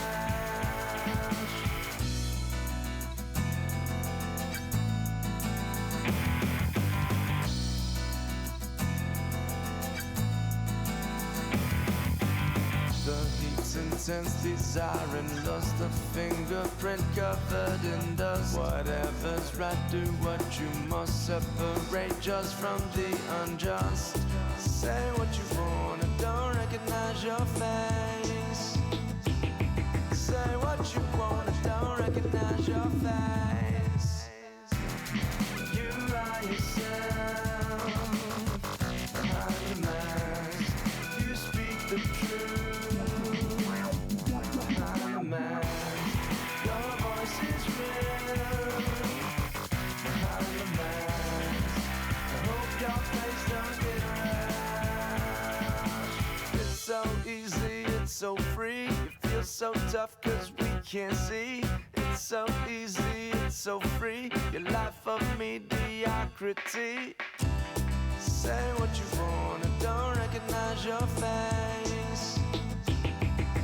The heat's intense, desire and lust. A fingerprint covered in dust. Whatever's right, do what you must. Separate just from the unjust. Say what you want, I don't recognize your face. Say what you want, I don't recognize your face. You are yourself behind the mask. You speak the truth behind the mask. Your voice is real behind the mask. I hope your face don't get around. It's so easy, it's so free. You feel so tough cause we can't see. It's so easy, it's so free. Your life of mediocrity. Say what you want, I don't recognize your face.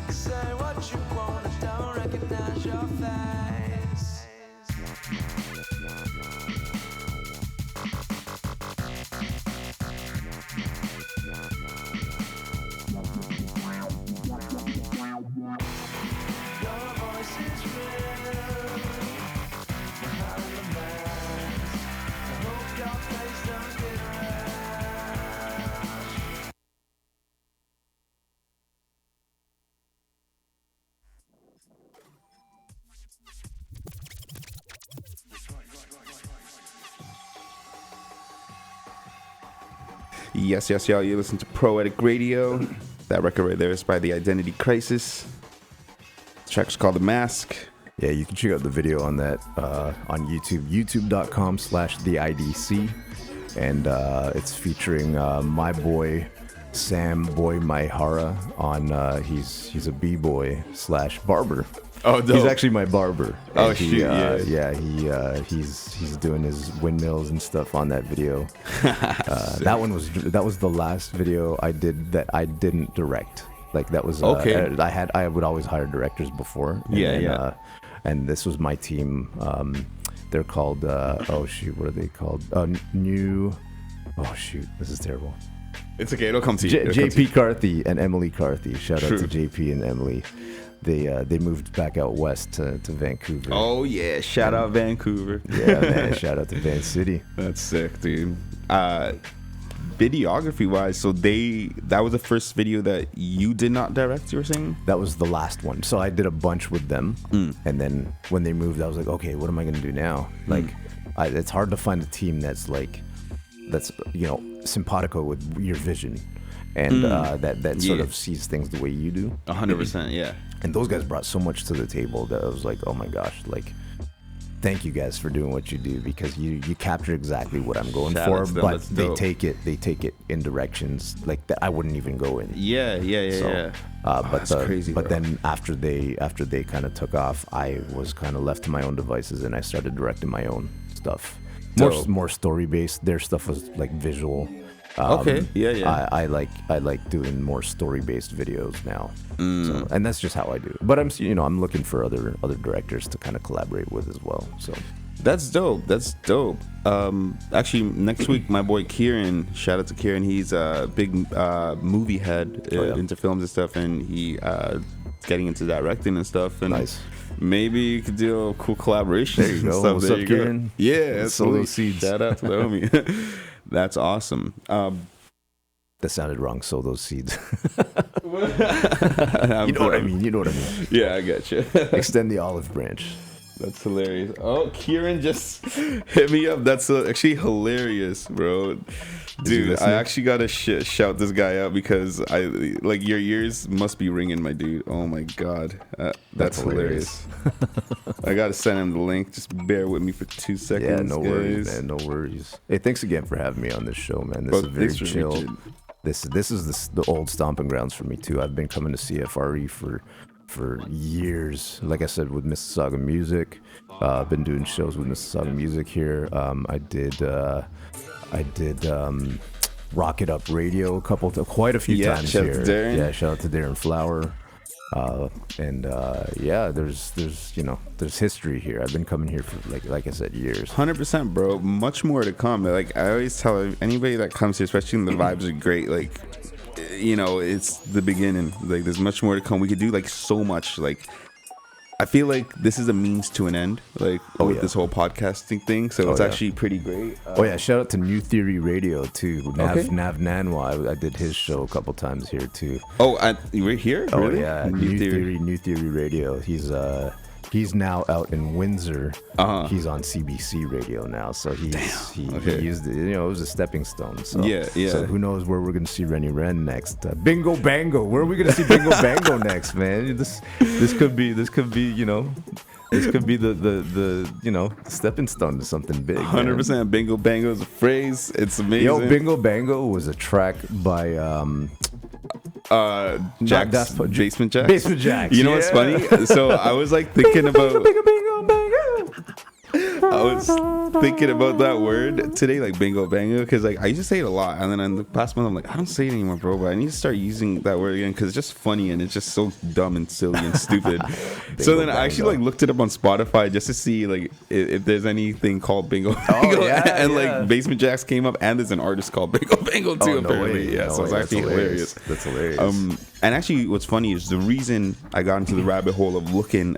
Say what you want, I don't recognize your face. Your voice is real behind the mask. I hope your face don't get around. Yes, y'all. You listen to Poetic Radio. That record right there is by the Identity CRiSiS. The track's called The Mask. Yeah, you can check out the video on that on YouTube, youtube.com/theidc. And it's featuring my boy, Sam Boy Maihara on, he's a b-boy / barber. Oh, dope. He's actually my barber. Oh, And shoot, yeah. He's doing his windmills and stuff on that video. That was the last video I did that I didn't direct. Like, that was Okay. I would always hire directors before. And this was my team. They're called what are they called? This is terrible. It's okay. It'll come to you. JP Carthy and Emily Carthy. Shout True. out to JP and Emily. They moved back out west to Vancouver. Oh, yeah. Shout out Vancouver. Yeah, man. Shout out to Van City. That's sick, dude. videography wise, so that was the first video that you did not direct, you were saying? That was the last one. So I did a bunch with them, and then when they moved, I was like, okay, what am I gonna do now? Like, it's hard to find a team that's simpatico with your vision, and that sort of sees things the way you do. 100%, yeah. And those guys brought so much to the table that I was like, oh my gosh, like, thank you guys for doing what you do, because you capture exactly what I'm going for, but they take it in directions like that I wouldn't even go in. Yeah. But crazy, but bro. then after they kind of took off, I was kind of left to my own devices, and I started directing my own stuff. More story based. Their stuff was like visual. Okay. Yeah. I like doing more story based videos now. So, and that's just how I do it. But I'm looking for other directors to kind of collaborate with as well. So That's dope. Actually, next week, my boy Kieran, shout out to Kieran, he's a big movie head into films and stuff, and he getting into directing and stuff. And nice. Maybe you could do a cool collaboration. There you go. Stuff. What's there up, you Kieran? Go. Yeah, Sow those seeds. Shout out to the homie. That's awesome. That sounded wrong. Sow those seeds. You know what I mean. Yeah, I got you. Extend the olive branch. That's hilarious. Oh, Kieran just hit me up. That's actually hilarious, bro. Dude, I actually gotta shout this guy out, because your ears must be ringing, my dude. Oh my god, that's hilarious. I gotta send him the link. Just bear with me for 2 seconds. Yeah, no worries, guys. man. No worries. Hey, thanks again for having me on this show, man. This is very chill. This is the old stomping grounds for me too. I've been coming to CFRE for years. Like I said, with Mississauga Music, I've been doing shows with Mississauga Music here. I did Rock It Up Radio quite a few times shout here. Out to Darren. Yeah, shout out to Darren Flower. There's history here. I've been coming here for like I said, years. 100%, bro. Much more to come. Like I always tell anybody that comes here, especially when the vibes are great, like, it's the beginning. Like there's much more to come. We could do like so much. Like I feel like this is a means to an end, like with this whole podcasting thing. So it's actually pretty great. Shout out to New Theory Radio too. Nav Nanwa, I did his show a couple times here too. Oh, we're here? Oh really? Yeah, New Theory Radio. He's now out in Windsor. He's on CBC Radio now, so he used it. It was a stepping stone. So yeah. So who knows where we're gonna see Rennie Ren next? Bingo Bango. Where are we gonna see Bingo Bango next, man? This could be This could be the stepping stone to something big. 100%. Bingo Bango is a phrase. It's amazing. Yo, Bingo Bango was a track by Basement Jacks. Basement Jacks. You know what's funny? So I was like thinking about. I was thinking about that word today, like bingo bango, because like I used to say it a lot, and then in the past month I'm like, I don't say it anymore, bro. But I need to start using that word again, because it's just funny and it's just so dumb and silly and stupid. So then I actually like looked it up on Spotify just to see like if there's anything called bingo bango, like Basement Jacks came up, and there's an artist called Bingo Bango too. Apparently, so it's actually hilarious. That's hilarious. And actually, what's funny is the reason I got into the rabbit hole of looking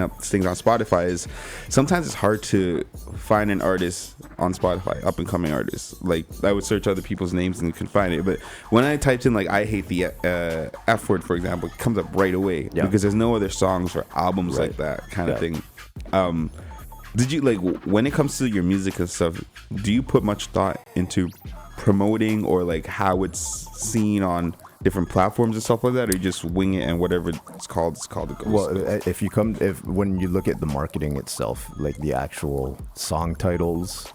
up things on Spotify is sometimes it's hard to find an artist on Spotify, up and coming artists. Like I would search other people's names and couldn't find it, but when I typed in like I hate the F word, for example, it comes up right away because there's no other songs or albums like that kind of thing. Did you like, when it comes to your music and stuff, do you put much thought into promoting or like how it's seen on different platforms and stuff like that, or you just wing it and whatever it's called it goes? Well, when you look at the marketing itself, like the actual song titles,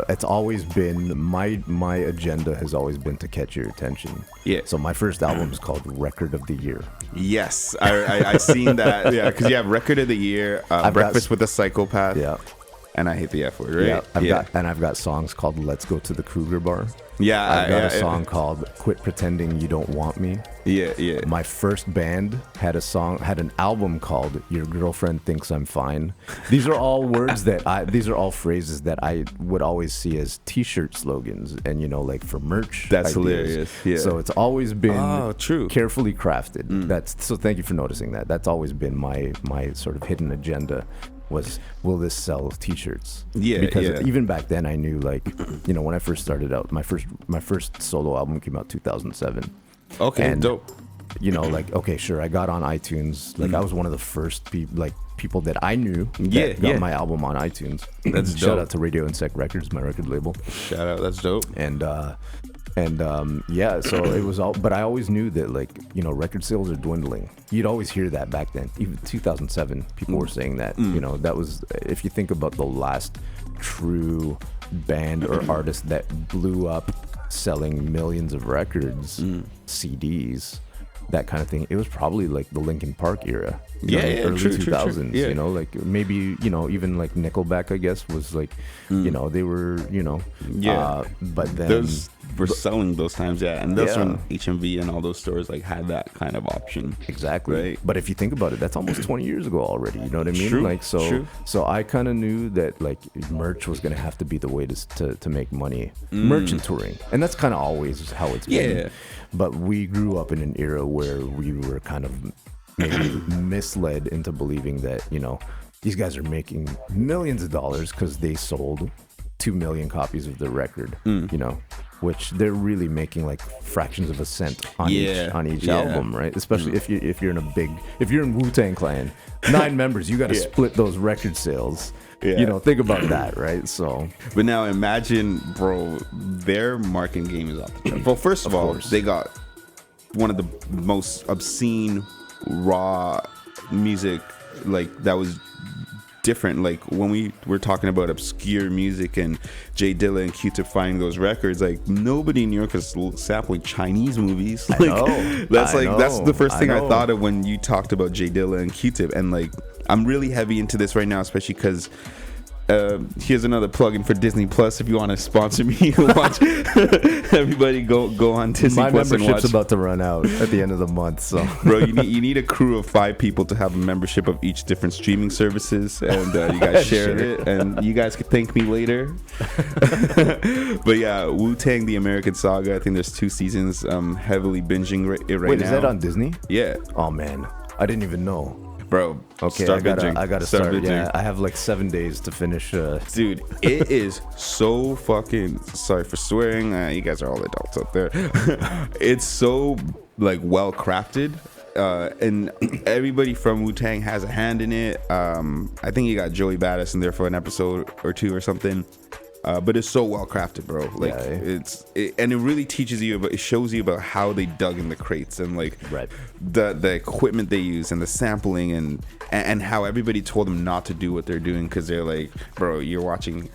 it's always been my agenda has always been to catch your attention. Yeah. So my first album is called Record of the Year. Yes, I seen that. Yeah, because you have Record of the Year, Breakfast with a Psychopath. Yeah. And I hate the F word, right? Yeah, I've got songs called Let's Go to the Kruger Bar. Yeah, I've got a song called Quit Pretending You Don't Want Me. Yeah. My first band had an album called Your Girlfriend Thinks I'm Fine. These are all these are all phrases that I would always see as t-shirt slogans and, like for merch. That's ideas. hilarious. Yeah. So it's always been true. Carefully crafted. So thank you for noticing that. That's always been my sort of hidden agenda. was, will this sell T-shirts? Yeah, because yeah. even back then I knew, like, you know, when I first started out, my first solo album came out 2007. Okay, And, dope. You know, like, okay, sure, I got on iTunes. Like, I was one of the first people that I knew Yeah, that got yeah. my album on iTunes. That's Shout dope. out to Radio Insect Records, my record label. Shout out, that's dope. And yeah, so it was all, but I always knew that, like, you know, record sales are dwindling. You'd always hear that back then. Even 2007, people were saying that. You know, that was, if you think about the last true band or artist that blew up selling millions of records, CDs, that kind of thing, it was probably like the Linkin Park era. Yeah, yeah, early true, 2000s. yeah. You know, like maybe, you know, even like Nickelback, I guess, was like, you know, they were, you know, Yeah. but then Those were selling those times, yeah, and that's Yeah. when HMV and all those stores like had that kind of option. exactly. Right. But if you think about it, that's almost 20 years ago already. You know what I mean? True, Like, so, true. so I kind of knew that like merch was gonna have to be the way to make money. Merch and touring, and that's kind of always how it's been. Yeah. But we grew up in an era where we were kind of maybe misled into believing that, you know, these guys are making millions of dollars because they sold 2 million copies of the record, you know, which they're really making like fractions of a cent on each Yeah. album, right? Especially if you're in Wu-Tang Clan, 9 members, you got to Yeah. split those record sales. Yeah. You know, think about that, right? So But now imagine, bro, their marketing game is off the chart. Well, first of all, course. they got one of the most obscene raw music, like that was different. Like when we were talking about obscure music and Jay Dilla and Q-Tip finding those records, like nobody in New York is sampling Chinese movies. Like know. that's I like that's know. the first thing I know. thought of when you talked about Jay Dilla and Q-Tip. And like I'm really heavy into this right now, especially because here's another plug-in for Disney Plus. If you want to sponsor me, watch. Everybody go on Disney my Plus and membership's watch. about to run out at the end of the month, so Bro, you need a crew of 5 people to have a membership of each different streaming services, and you guys share it, and you guys can thank me later. But yeah, Wu-Tang: The American Saga. I think there's 2 seasons. Heavily binging it right Wait, now. is that on Disney? Yeah, Oh man, I didn't even know. bro. Okay, start binging. I gotta start. binging. Yeah, I have like 7 days to finish. Dude, it is so fucking, sorry for swearing, you guys are all adults out there. It's so like well crafted, and everybody from Wu-Tang has a hand in it. I think you got Joey Badass in there for an episode or 2 or something. But it's so well crafted, bro. Like and it really teaches you about, it shows you about how they dug in the crates and like Right. the equipment they use and the sampling and how everybody told them not to do what they're doing because they're like, bro, you're watching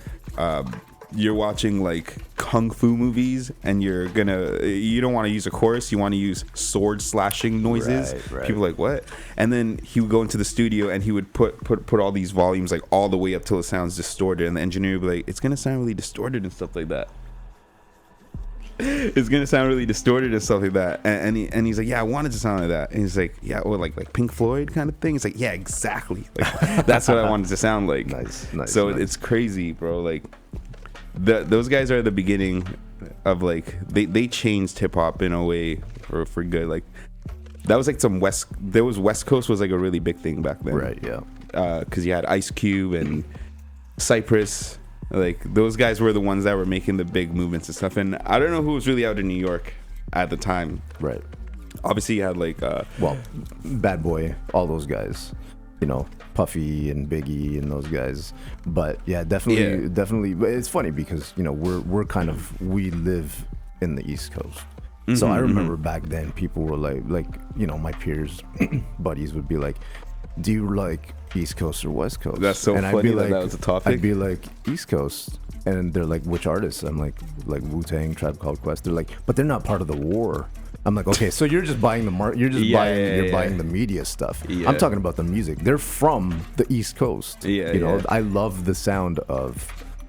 like kung fu movies and you don't want to use a chorus, you want to use sword slashing noises. Right. People are like, what? And then he would go into the studio and he would put all these volumes like all the way up till it sounds distorted, and the engineer would be like, it's gonna sound really distorted and stuff like that. It's gonna sound really distorted and stuff like that. And he's like, yeah, I wanted to sound like that. And he's like, yeah, or like Pink Floyd kind of thing. It's like, yeah, exactly. Like that's what I wanted to sound like. Nice. So it's crazy, bro. Like those guys are the beginning of like they changed hip hop in a way for good. Like that was like West Coast was like a really big thing back then. Right. Yeah. Because you had Ice Cube and Cypress. Like those guys were the ones that were making the big movements and stuff. And I don't know who was really out in New York at the time. Right. Obviously, you had like Well, Bad Boy, all those guys. You know, Puffy and Biggie and those guys. But yeah, definitely. But it's funny because, you know, we live in the East Coast. So I remember back then people were like, you know, my peers, buddies would be like, do you like East Coast or West Coast? That's so and funny I'd be that was a topic. I'd be like, East Coast. And they're like, which artists? I'm like Wu-Tang, Tribe Called Quest. They're like, but they're not part of the war. I'm like, okay, so you're just buying buying the media stuff. Yeah. I'm talking about the music. They're from the East Coast. You know, I love the sound of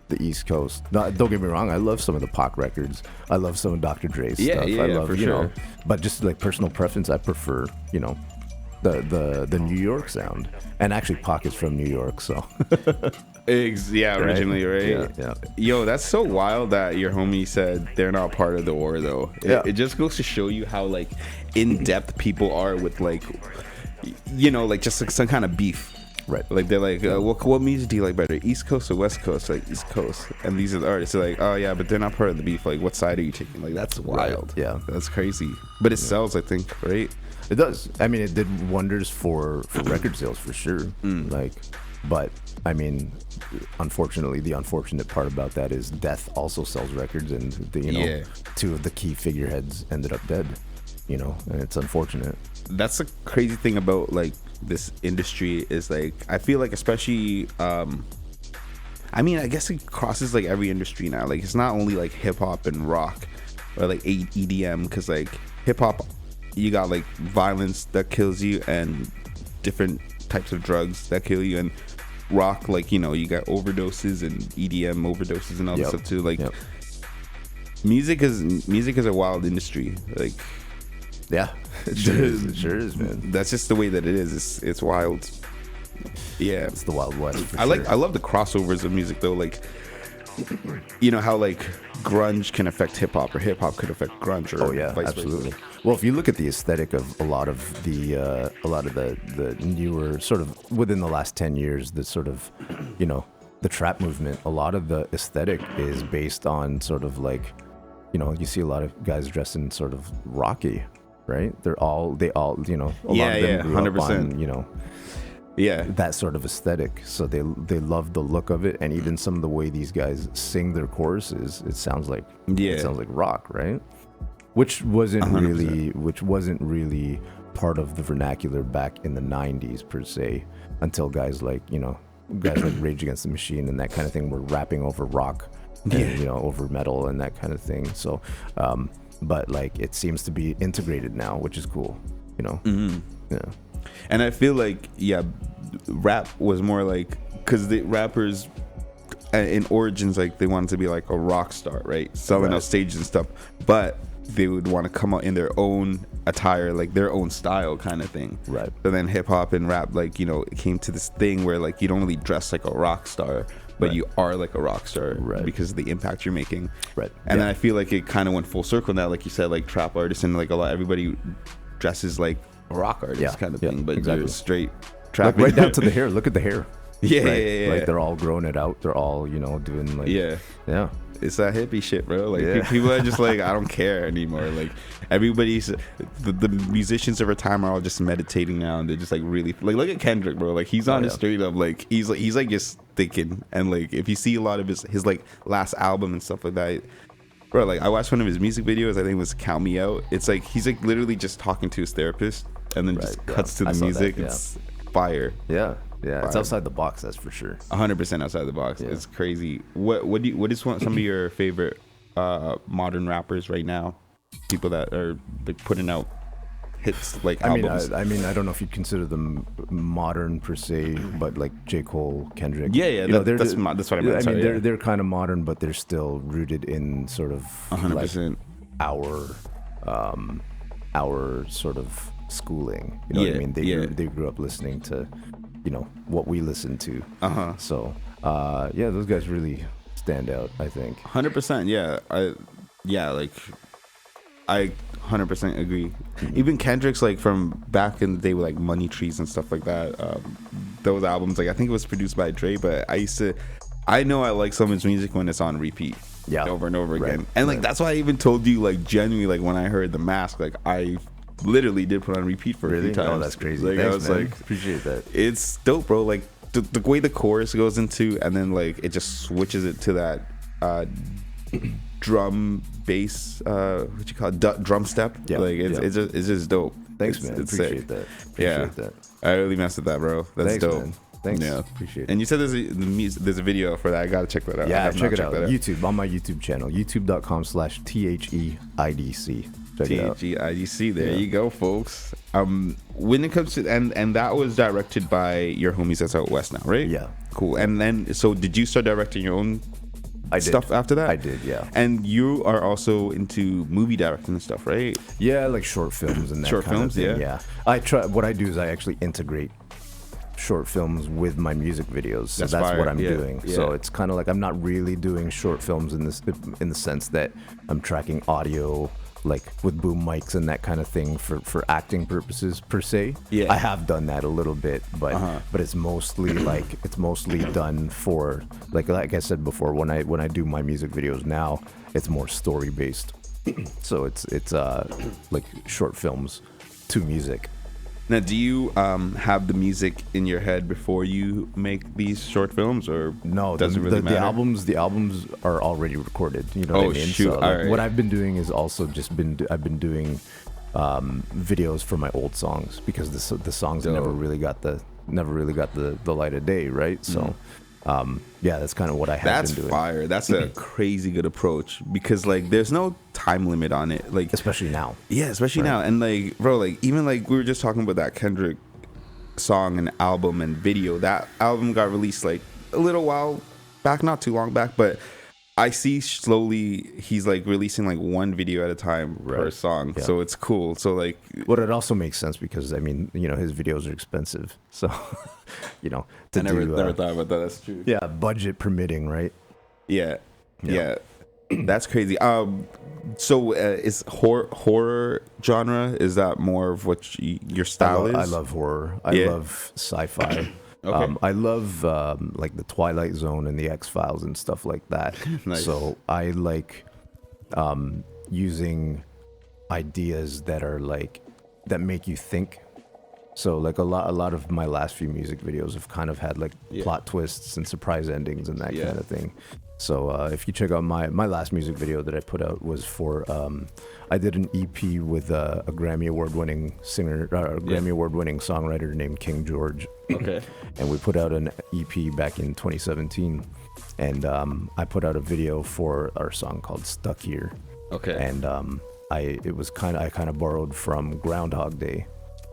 the East Coast. No, don't get me wrong, I love some of the Pac records. I love some of Dr. Dre's stuff. I love, for you sure. know, but just like personal preference, I prefer, you know, the New York sound. And actually Pac is from New York, so originally, right? Yeah. Yo, that's so wild that your homie said they're not part of the war, though. Yeah. It just goes to show you how like in depth people are with like, you know, like just like some kind of beef. Right. Like they're like, what music do you like better, East Coast or West Coast? Like East Coast, and these are the artists. They're like, oh yeah, but they're not part of the beef. Like, what side are you taking? Like, that's wild. Right. Yeah, that's crazy. But it sells, I think, right? It does. I mean, it did wonders for record sales for sure. Like, but I mean, unfortunately, the unfortunate part about that is death also sells records, and two of the key figureheads ended up dead. And it's unfortunate. That's the crazy thing about like this industry is like I feel like especially I mean I guess it crosses like every industry now. Like it's not only like hip hop and rock or like EDM, because like hip hop you got like violence that kills you and different types of drugs that kill you, and rock like you got overdoses and EDM overdoses and all this stuff too. Like music is a wild industry. Like yeah, it sure is, man. That's just the way that it is. It's wild. Yeah, it's the Wild West. For I love the crossovers of music though. Like, how like grunge can affect hip hop, or hip hop could affect grunge, or vice absolutely. versa. Well, if you look at the aesthetic of a lot of the newer sort of within the last 10 years, the sort of the trap movement, a lot of the aesthetic is based on sort of like you see a lot of guys dressed in sort of rocky. Right? They all, a lot of them grew 100%. up on, that sort of aesthetic. So they love the look of it, and even some of the way these guys sing their choruses, it sounds like rock, right? Which wasn't 100%. really part of the vernacular back in the 90s per se, until guys like Rage Against the Machine and that kind of thing were rapping over rock and over metal and that kind of thing. So but like it seems to be integrated now, which is cool, Mm-hmm. Yeah. And I feel like rap was more like, because the rappers in origins, like they wanted to be like a rock star, right, selling out stages and stuff, but they would want to come out in their own attire, like their own style kind of thing, right? But then hip hop and rap, like it came to this thing where like you don't really dress like a rock star, but you are like a rock star, because of the impact you're making, right? And then I feel like it kind of went full circle now, like you said, like trap artists and like everybody dresses like a rock artist kind of thing, but you're straight trap, like right down to the hair. Look at the hair. Yeah. Like they're all growing it out. They're all doing like yeah. It's that hippie shit, bro. Like people are just like, I don't care anymore. Like everybody's the musicians of our time are all just meditating now, and they're just like really like look at Kendrick, bro. Like he's on his straight up like he's like just thinking, and like if you see a lot of his like last album and stuff like that, bro. Like I watched one of his music videos. I think it was "Count Me Out." It's like he's like literally just talking to his therapist, and then just cuts to the music. It's fire. Yeah, it's outside the box, that's for sure. 100% outside the box. Yeah. It's crazy. What is some of your favorite modern rappers right now? People that are like putting out hits like albums. I mean, I don't know if you'd consider them modern per se, but like J. Cole, Kendrick. That's what I meant. I mean, they're kind of modern, but they're still rooted in sort of 100% our sort of schooling. You know what I mean? They grew up listening to what we listen to. So those guys really stand out, I think. 100%. I 100% agree. Even Kendrick's like from back in the day with like Money Trees and stuff like that. Those albums, like I think it was produced by Dre, but I know I like some of his music when it's on repeat. Over and over again. And like that's why I even told you, like genuinely, like when I heard The Mask, like I literally did put on repeat for a few times. Oh, that's crazy. Like, Thanks, I was man. like, appreciate that. It's dope, bro. Like the way the chorus goes into, and then like it just switches it to that drum bass, what you call it, drum step. It's just dope. Thanks, man. Appreciate that. Appreciate that. I really messed with that, bro. That's dope. Man. Thanks. Yeah, appreciate it. And you said there's a video for that. I gotta check that out. Yeah, check it out. YouTube, on my YouTube channel, youtube.com/THEIDC. Check it out. THEIDC. There you go, folks. When it comes to and that was directed by your homies that's out west now, right? Yeah. Cool. And then so did you start directing your own stuff after that? I did, yeah. And you are also into movie directing and stuff, right? Yeah, like short films and that short kind films, of thing. Yeah. What I do is I actually integrate short films with my music videos. So that's what I'm doing. Yeah. So it's kind of like I'm not really doing short films in the sense that I'm tracking audio like with boom mics and that kind of thing for acting purposes per se. Yeah. I have done that a little bit, but it's mostly done for like I said before, when I do my music videos now, it's more story based. So it's like short films to music. Now, do you have the music in your head before you make these short films, or No, does it really matter? the albums are already recorded. You know what I mean? Shoot! So, All right. what I've been doing is also I've been doing videos for my old songs, because the songs never really got the light of day, right? So yeah, that's kind of what I have been doing. That's fire. That's a crazy good approach, because like there's no time limit on it, like Especially now. yeah, especially now. And like, bro, like even like we were just talking about that Kendrick song and album and video. That album got released like a little while back, not too long back, but I see slowly he's like releasing like one video at a time per song. Yeah. So it's cool. So like, Well, it also makes sense because, I mean, you know, his videos are expensive. So, you know, I never thought about that. That's true. Yeah, budget permitting, right? Yeah. That's crazy. So is horror genre, is that more of what your style is? I love horror. I love sci-fi. Okay. I love like the Twilight Zone and the X-Files and stuff like that. Nice. So I like using ideas that are like that make you think. So like a lot of my last few music videos have kind of had like plot twists and surprise endings and that kind of thing. So if you check out my last music video that I put out was for I did an EP with a Grammy Award-winning singer, Grammy Award-winning songwriter named King George. Okay. And we put out an EP back in 2017, and I put out a video for our song called "Stuck Here." Okay. And I kind of borrowed from Groundhog Day.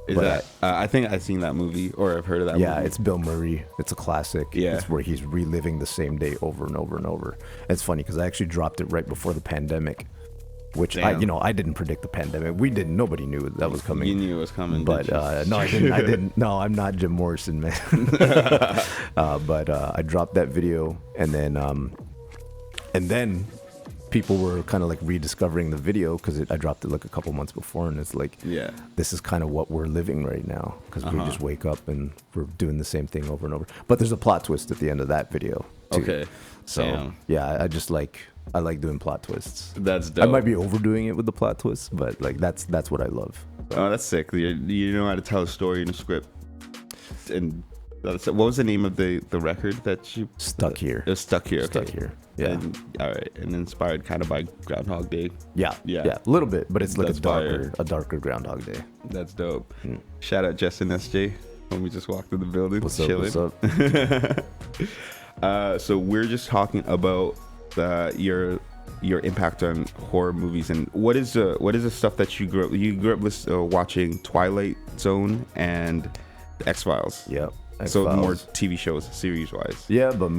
Is that I think I've seen that movie, or I've heard of that movie. Yeah, it's Bill Murray. It's a classic. Yeah. It's where he's reliving the same day over and over and over. It's funny because I actually dropped it right before the pandemic, which I didn't predict the pandemic. We didn't. Nobody knew that was coming. You knew it was coming, But no, I didn't. No, I'm not Jim Morrison, man. But I dropped that video, and then people were kind of like rediscovering the video because I dropped it like a couple months before, and it's like, this is kind of what we're living right now, because we just wake up and we're doing the same thing over and over. But there's a plot twist at the end of that video too. Okay. So yeah, I like doing plot twists. That's dope. I might be overdoing it with the plot twists, but like that's what I love. Oh, that's sick. You know how to tell a story in a script. And what was the name of the record that you Stuck Here? It was Stuck Here. Okay. Stuck Here. Yeah. And, all right. And inspired kind of by Groundhog Day. Yeah. A little bit, but it's like That's a darker Groundhog Day. That's dope. Shout out Justin SJ when we just walked through the building. What's chilling. up? So we're just talking about your impact on horror movies, and what is the stuff that you grew up watching Twilight Zone and the X-Files. Yeah. So X-Files. more TV shows, series wise. Yeah, but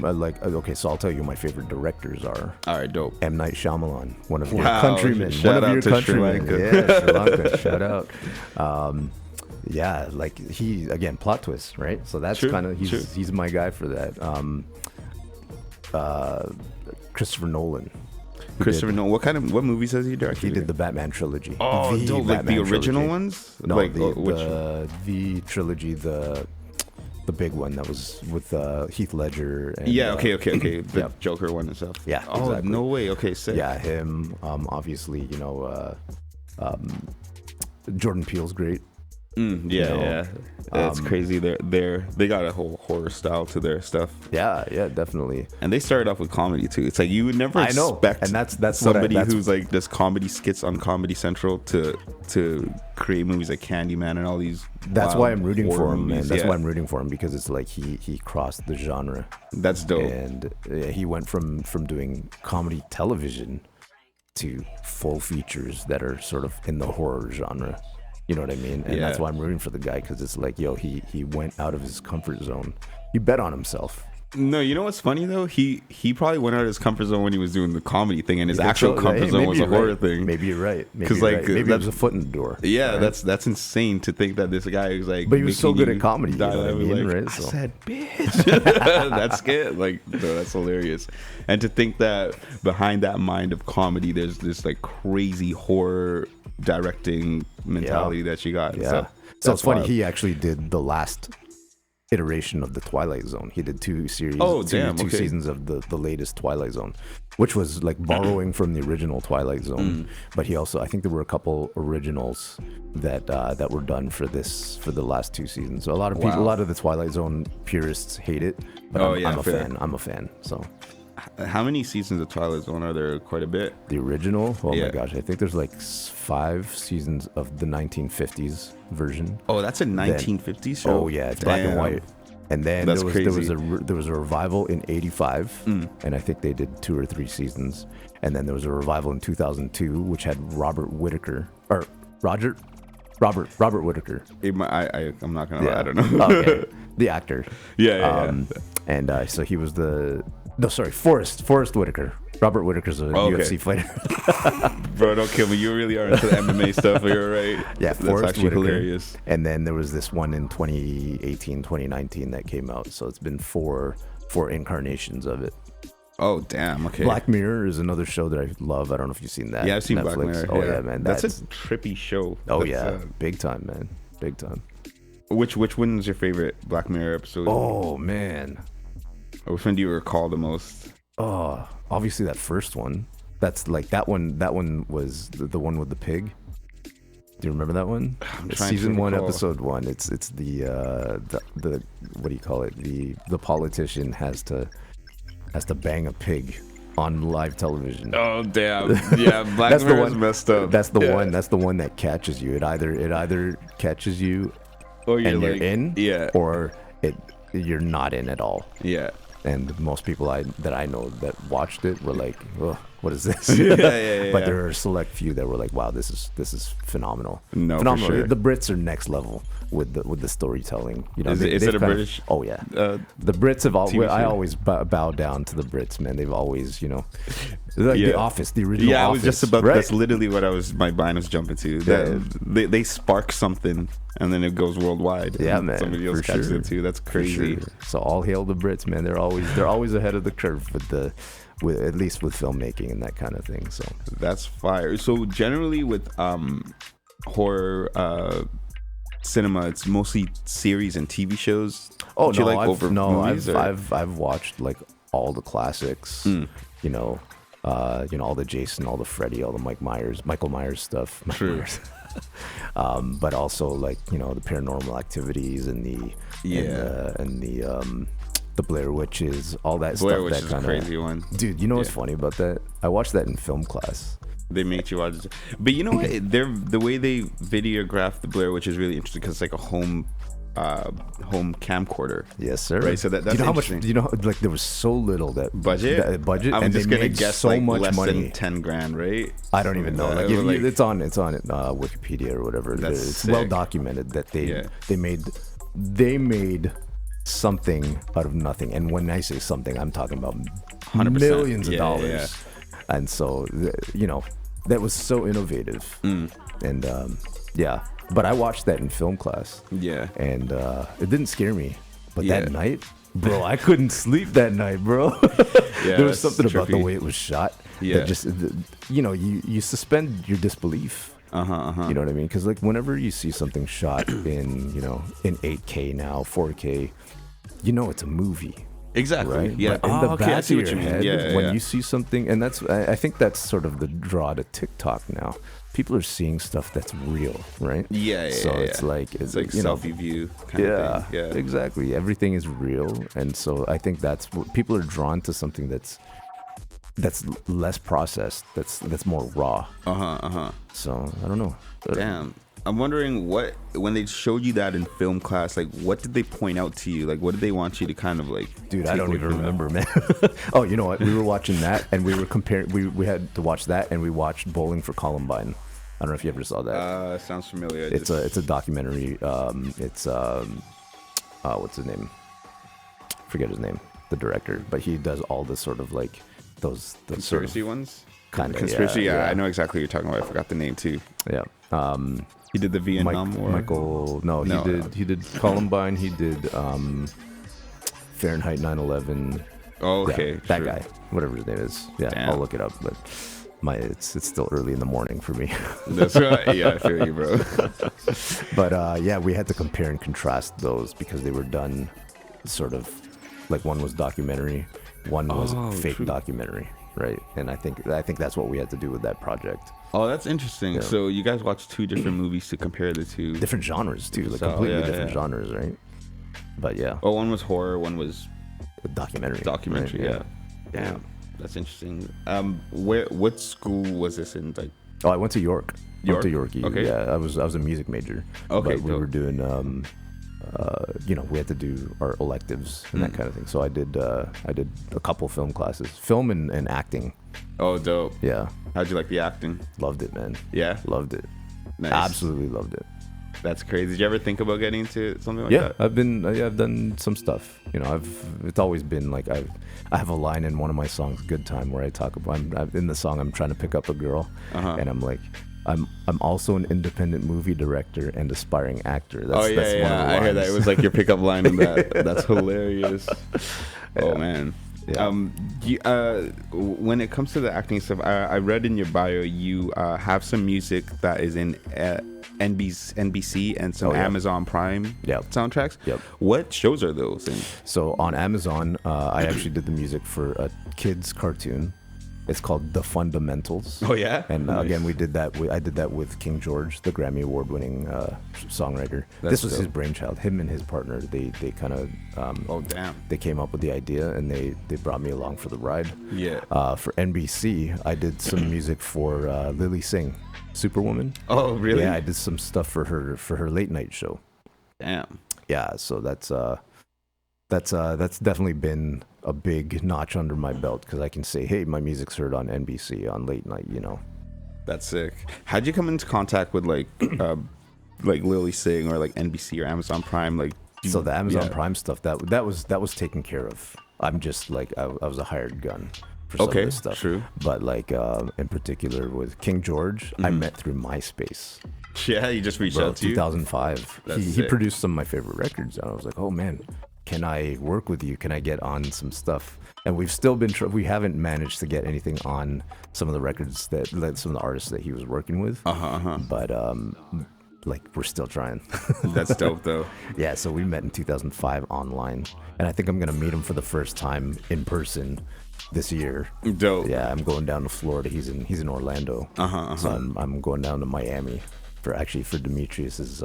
okay, so I'll tell you who my favorite directors are. All right, dope. M. Night Shyamalan, one of your Wow, countrymen. shout One of out your to Sri countrymen. Lanka. Yeah, Sri Lanka. Shout out. Yeah, like he, again, plot twists, right? So that's kind of, he's my guy for that. Christopher Nolan. What movies has he directed? He did the Batman trilogy. Oh, the dope. Like the Batman original trilogy. ones? No, like, the trilogy, the big one that was with Heath Ledger. And, okay. The Joker one and stuff. Yeah, Oh, exactly. no way. Okay, sick. Yeah, him. Obviously, Jordan Peele's great. Yeah. It's crazy. They got a whole horror style to their stuff. Yeah, definitely. And they started off with comedy too. It's like you would never expect and that's somebody who's like does comedy skits on Comedy Central to create movies like Candyman and all these. That's why I'm rooting for him, movies. man. That's why I'm rooting for him, because it's like he crossed the genre. That's dope. And he went from doing comedy television to full features that are sort of in the horror genre. You know what I mean? And that's why I'm rooting for the guy, because it's like, he went out of his comfort zone. He bet on himself. No, you know what's funny though? He probably went out of his comfort zone when he was doing the comedy thing, and his actual comfort zone was a horror thing. Maybe you're right. Because like maybe it was a foot in the door. Yeah, right? that's insane to think that this guy was like. But he was so good at comedy. You know what I mean, like, right? I So. said, bitch. That's good. Like, no, that's hilarious. And to think that behind that mind of comedy, there's this like crazy horror directing mentality that she got. Yeah. So it's funny. He actually did the last iteration of the Twilight Zone. He did two series, two seasons of the latest Twilight Zone, which was like borrowing from the original Twilight Zone. But he also, I think there were a couple originals that were done for the last two seasons. So a lot of people, a lot of the Twilight Zone purists hate it, but I'm a fan. I'm a fan. So how many seasons of Twilight Zone are there? Quite a bit. The original? Oh my gosh, I think there's like 5 seasons of the 1950s version. Oh, that's a 1950s show. Oh yeah, it's black and white. And then there was a revival in '85, and I think they did 2 or 3 seasons. And then there was a revival in 2002, which had Robert Whittaker. I'm not gonna lie, I don't know. Okay. The actor. Yeah. And so he was Forrest Whitaker. Robert Whittaker's a UFC fighter. Bro, don't kill me. You really are into the MMA stuff. You're right. Yeah, Forrest actually Whitaker. Hilarious. And then there was this one in 2018, 2019 that came out. So it's been four incarnations of it. Oh, damn. Okay. Black Mirror is another show that I love. I don't know if you've seen that. Yeah, I've seen Netflix. Black Mirror. Oh, yeah, man. That's a trippy show. Oh, yeah. Big time, man. Big time. Which one is your favorite Black Mirror episode? Oh, man. Which one do you recall the most? Oh, obviously that first one. That's like that one. That one was the one with the pig. Do you remember that one? Season 1, episode 1. It's the what do you call it? The politician has to bang a pig on live television. Oh damn! Yeah, Black Mirror is messed up. That's the one. That's the one that catches you. It either catches you, or you're you're in, or you're not in at all. Yeah. And most people that I know that watched it were like, "Oh, what is this?" Yeah. But there are a select few that were like, "Wow, this is phenomenal." No, phenomenal. For sure. The Brits are next level with the storytelling. You know, is it a British? Oh yeah. The Brits have always. I always bow down to the Brits, man. They've always, like The Office, the original. Yeah, Office, I was just about. right? That's literally what my mind was jumping to. They spark something, and then it goes worldwide. Yeah, man. Somebody else catches it too. That's crazy. Sure. So all hail the Brits, man. They're always ahead of the curve with at least with filmmaking and that kind of thing. So that's fire. So generally with horror cinema, it's mostly series and TV shows. Oh no, movies, I've watched like all the classics. All the Jason, all the Freddy, all the Michael Myers stuff. True. But also like the Paranormal Activities and the Blair Witches, all that Blair stuff. Witch that is a crazy one. Dude, you know what's funny about that? I watched that in film class. They make you watch it. But you know what? The way they videograph the Blair Witch is really interesting because it's like a home camcorder. Yes, sir. Right, so that's interesting. Like there was so little budget. I'm just gonna guess so like much less money. than $10,000, right? I don't even know. It's on Wikipedia or whatever. It's sick. Well documented that they made something out of nothing. And when I say something, I'm talking about 100%. Millions of dollars. Yeah. And so that was so innovative. And but I watched that in film class. Yeah. And it didn't scare me. But that night, bro, I couldn't sleep that night, bro. There was something about the way it was shot. Yeah. That just, you suspend your disbelief. You know what I mean? Because like whenever you see something shot in 8K now, 4K, it's a movie. Exactly. Right? Yeah. But in the back I see of what your you mean. head, when you see something, and I think that's sort of the draw to TikTok now. People are seeing stuff that's real, right? Yeah. So it's like selfie view kind of thing. Yeah. Exactly. Everything is real, and so I think that's what people are drawn to, something that's less processed, that's more raw. So I don't know. Damn. I'm wondering when they showed you that in film class, like what did they point out to you? Like what did they want you to kind of like? Dude, I don't even remember, man. Oh, you know what? We were watching that, and we were comparing. We had to watch that, and we watched Bowling for Columbine. I don't know if you ever saw that. Sounds familiar. It's a documentary. What's his name? Forget his name. the director, but he does all the sort of like those Conspiracy ones. kind of Conspiracy. Yeah, I know exactly what you're talking about. I forgot the name too. Yeah. He did the Vietnam War. He did Columbine. He did Fahrenheit 9/11. Oh, okay. Yeah, that guy, whatever his name is. Yeah, Damn. I'll look it up. But it's still early in the morning for me. That's right. Yeah, I feel you, bro. But yeah, we had to compare and contrast those because they were done sort of like one was documentary, one was fake documentary, right? And I think that's what we had to do with that project. Oh, that's interesting. Yeah. So you guys watched two different movies to compare the two. Different genres too, like completely different yeah. genres, right? But yeah. Oh, one was horror, one was A documentary. documentary. Right? Yeah. Damn, that's interesting. What school was this in? Like, Oh, I went to York. York? Went to York. Okay. Yeah, I was a music major. Okay, But we dope. were doing we had to do our electives and that kind of thing. So I did a couple film classes, film and acting. oh, dope. Yeah, How'd you like the acting? loved it, man. Yeah, Loved it. nice. Absolutely loved it. That's crazy. Did you ever think about getting into something like Yeah, that? I've done some stuff. It's always been like I have a line in one of my songs, "Good Time," where I talk about in the song I'm trying to pick up a girl, and I'm like, I'm also an independent movie director and aspiring actor. That's, Oh yeah, that's yeah. one of the I heard that. lines. It was like your pickup line in that. That's hilarious. Oh man. Yeah. When it comes to the acting stuff, I read in your bio you have some music that is in NBC and some Oh, yeah. Amazon Prime Yep. soundtracks. Yep. What shows are those in? So on Amazon, I actually did the music for a kids cartoon. It's called The Fundamentals. Oh yeah. And Nice. again, I did that with King George, the Grammy Award-winning songwriter. That's This was his dope. brainchild. Him and his partner, they kind of Oh damn. they came up with the idea, and they brought me along for the ride. Yeah. For NBC, I did some music for Lily Singh, Superwoman. Oh really? Yeah, I did some stuff for her late night show. Damn. Yeah, so that's definitely been a big notch under my belt because I can say, hey, my music's heard on NBC on late night. That's sick. How'd you come into contact with like Lily Singh or like NBC or Amazon Prime? Like, So the Amazon yeah. Prime stuff that was taken care of. I'm just like I was a hired gun for some of this stuff. True. But like in particular with King George, I met through MySpace. Yeah, he just reached Bro, out to you. 2005. That's He sick. produced some of my favorite records, and I was like, oh man, can I work with you? Can I get on some stuff? And we've still been we haven't managed to get anything on some of the records that some of the artists that he was working with. But like we're still trying. That's dope though. Yeah, so we met in 2005 online, and I think I'm gonna meet him for the first time in person this year. Dope. Yeah, I'm going down to Florida. He's in Orlando. So I'm going down to Miami for Demetrius's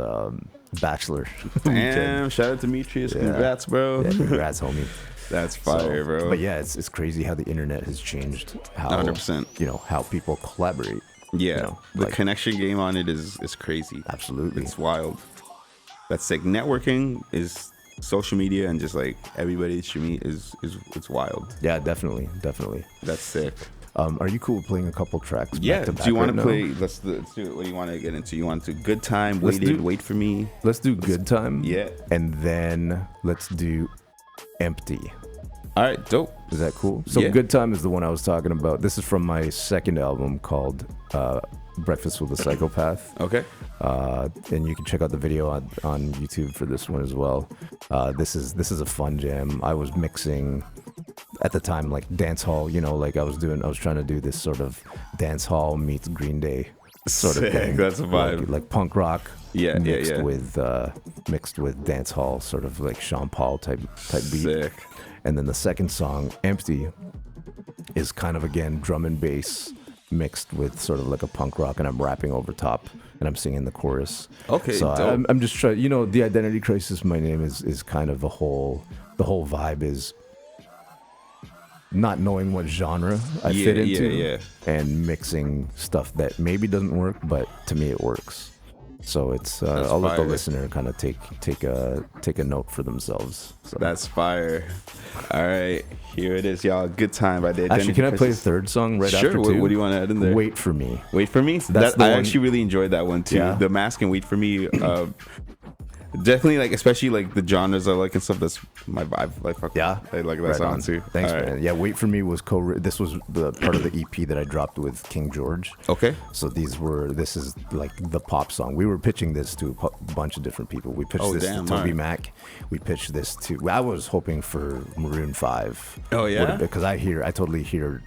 bachelor. Damn, shout out to Demetrius. Congrats, bro. Yeah, congrats, homie. That's fire, bro. But yeah, it's crazy how the internet has changed how 100%. How people collaborate. Yeah, the like- connection game on it is crazy. Absolutely. It's wild. That's like networking is social media and just like everybody should meet is it's wild. Yeah, definitely. That's sick. Are you cool with playing a couple tracks? Yeah. back to Do back you want right to now? play? Let's do it. What do you want to get into? You want to Good Time, Let's Waited, do- Wait for Me. Let's do Good Time. Yeah. And then let's do Empty. All right, dope. Is that cool? So Yeah. Good Time is the one I was talking about. This is from my second album called Breakfast with a Psychopath. Okay. And you can check out the video on YouTube for this one as well. This is a fun jam. I was mixing at the time like dance hall, like I was trying to do this sort of dance hall meets Green Day sort Sick, of thing. that's a vibe. Like punk rock. Yeah, mixed yeah. mixed with dance hall, sort of like Sean Paul type beat. Sick. And then the second song, Empty, is kind of again drum and bass mixed with sort of like a punk rock, and I'm rapping over top and I'm singing the chorus. Okay, so dope. I'm just trying. The Identity Crisis. My name is kind of the whole vibe is not knowing what genre I fit into, yeah. and mixing stuff that maybe doesn't work, but to me it works. So it's I'll let the fire. listener kind of take a note for themselves. So. That's fire. All right, here it is, y'all. Good Time by the Actually, can I play a Crisis. third song right Sure. after What, too? what do you want to add in there? Wait for Me. Wait for Me. That's the I one- actually really enjoyed that one too. Yeah. The Mask and Wait for Me. definitely like, especially like the genres I like and stuff. That's my vibe. Like, fuck Yeah, I like that right song on. too. Thanks, All right. man. Yeah, Wait for Me was this was the part of the EP that I dropped with King George. Okay. So this is like the pop song. We were pitching this to a bunch of different people. We pitched this damn, to Toby alright. Mac. We pitched this to. I was hoping for Maroon 5. Oh, yeah? Because I totally hear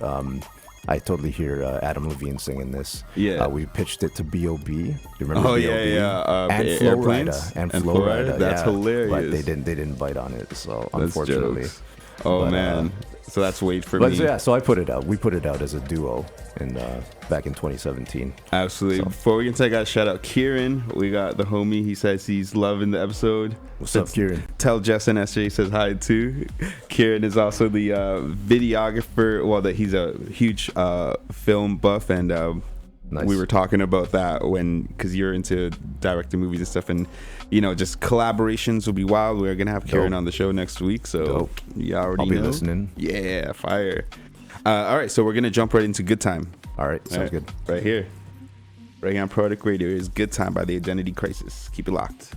Adam Levine singing this. Yeah. We pitched it to B.O.B. You remember Oh, B.O.B.? yeah. And Flo Airplanes? Rida. And And Flo Flo Rida. Rida? That's yeah. hilarious. But they didn't bite on it. So That's unfortunately. jokes. Oh, But, man. So that's Wait for But Me. yeah, so I put it out. We put it out as a duo back in 2017. Absolutely. So- Before we can take out, shout out Kieran. We got the homie. He says he's loving the episode. What's up, Kieran? Tell Jess and SJ says hi too. Kieran is also the videographer. Well, that he's a huge film buff, and Nice. we were talking about that because you're into directing movies and stuff, and just collaborations will be wild. We're gonna have Kieran Dope. on the show next week, so Dope. you already I'll be know. listening. Yeah, fire. All right, so we're gonna jump right into Good Time. All right, sounds All right, good. Right here. Right here on Product Radio is Good Time by the Identity Crisis. Keep it locked.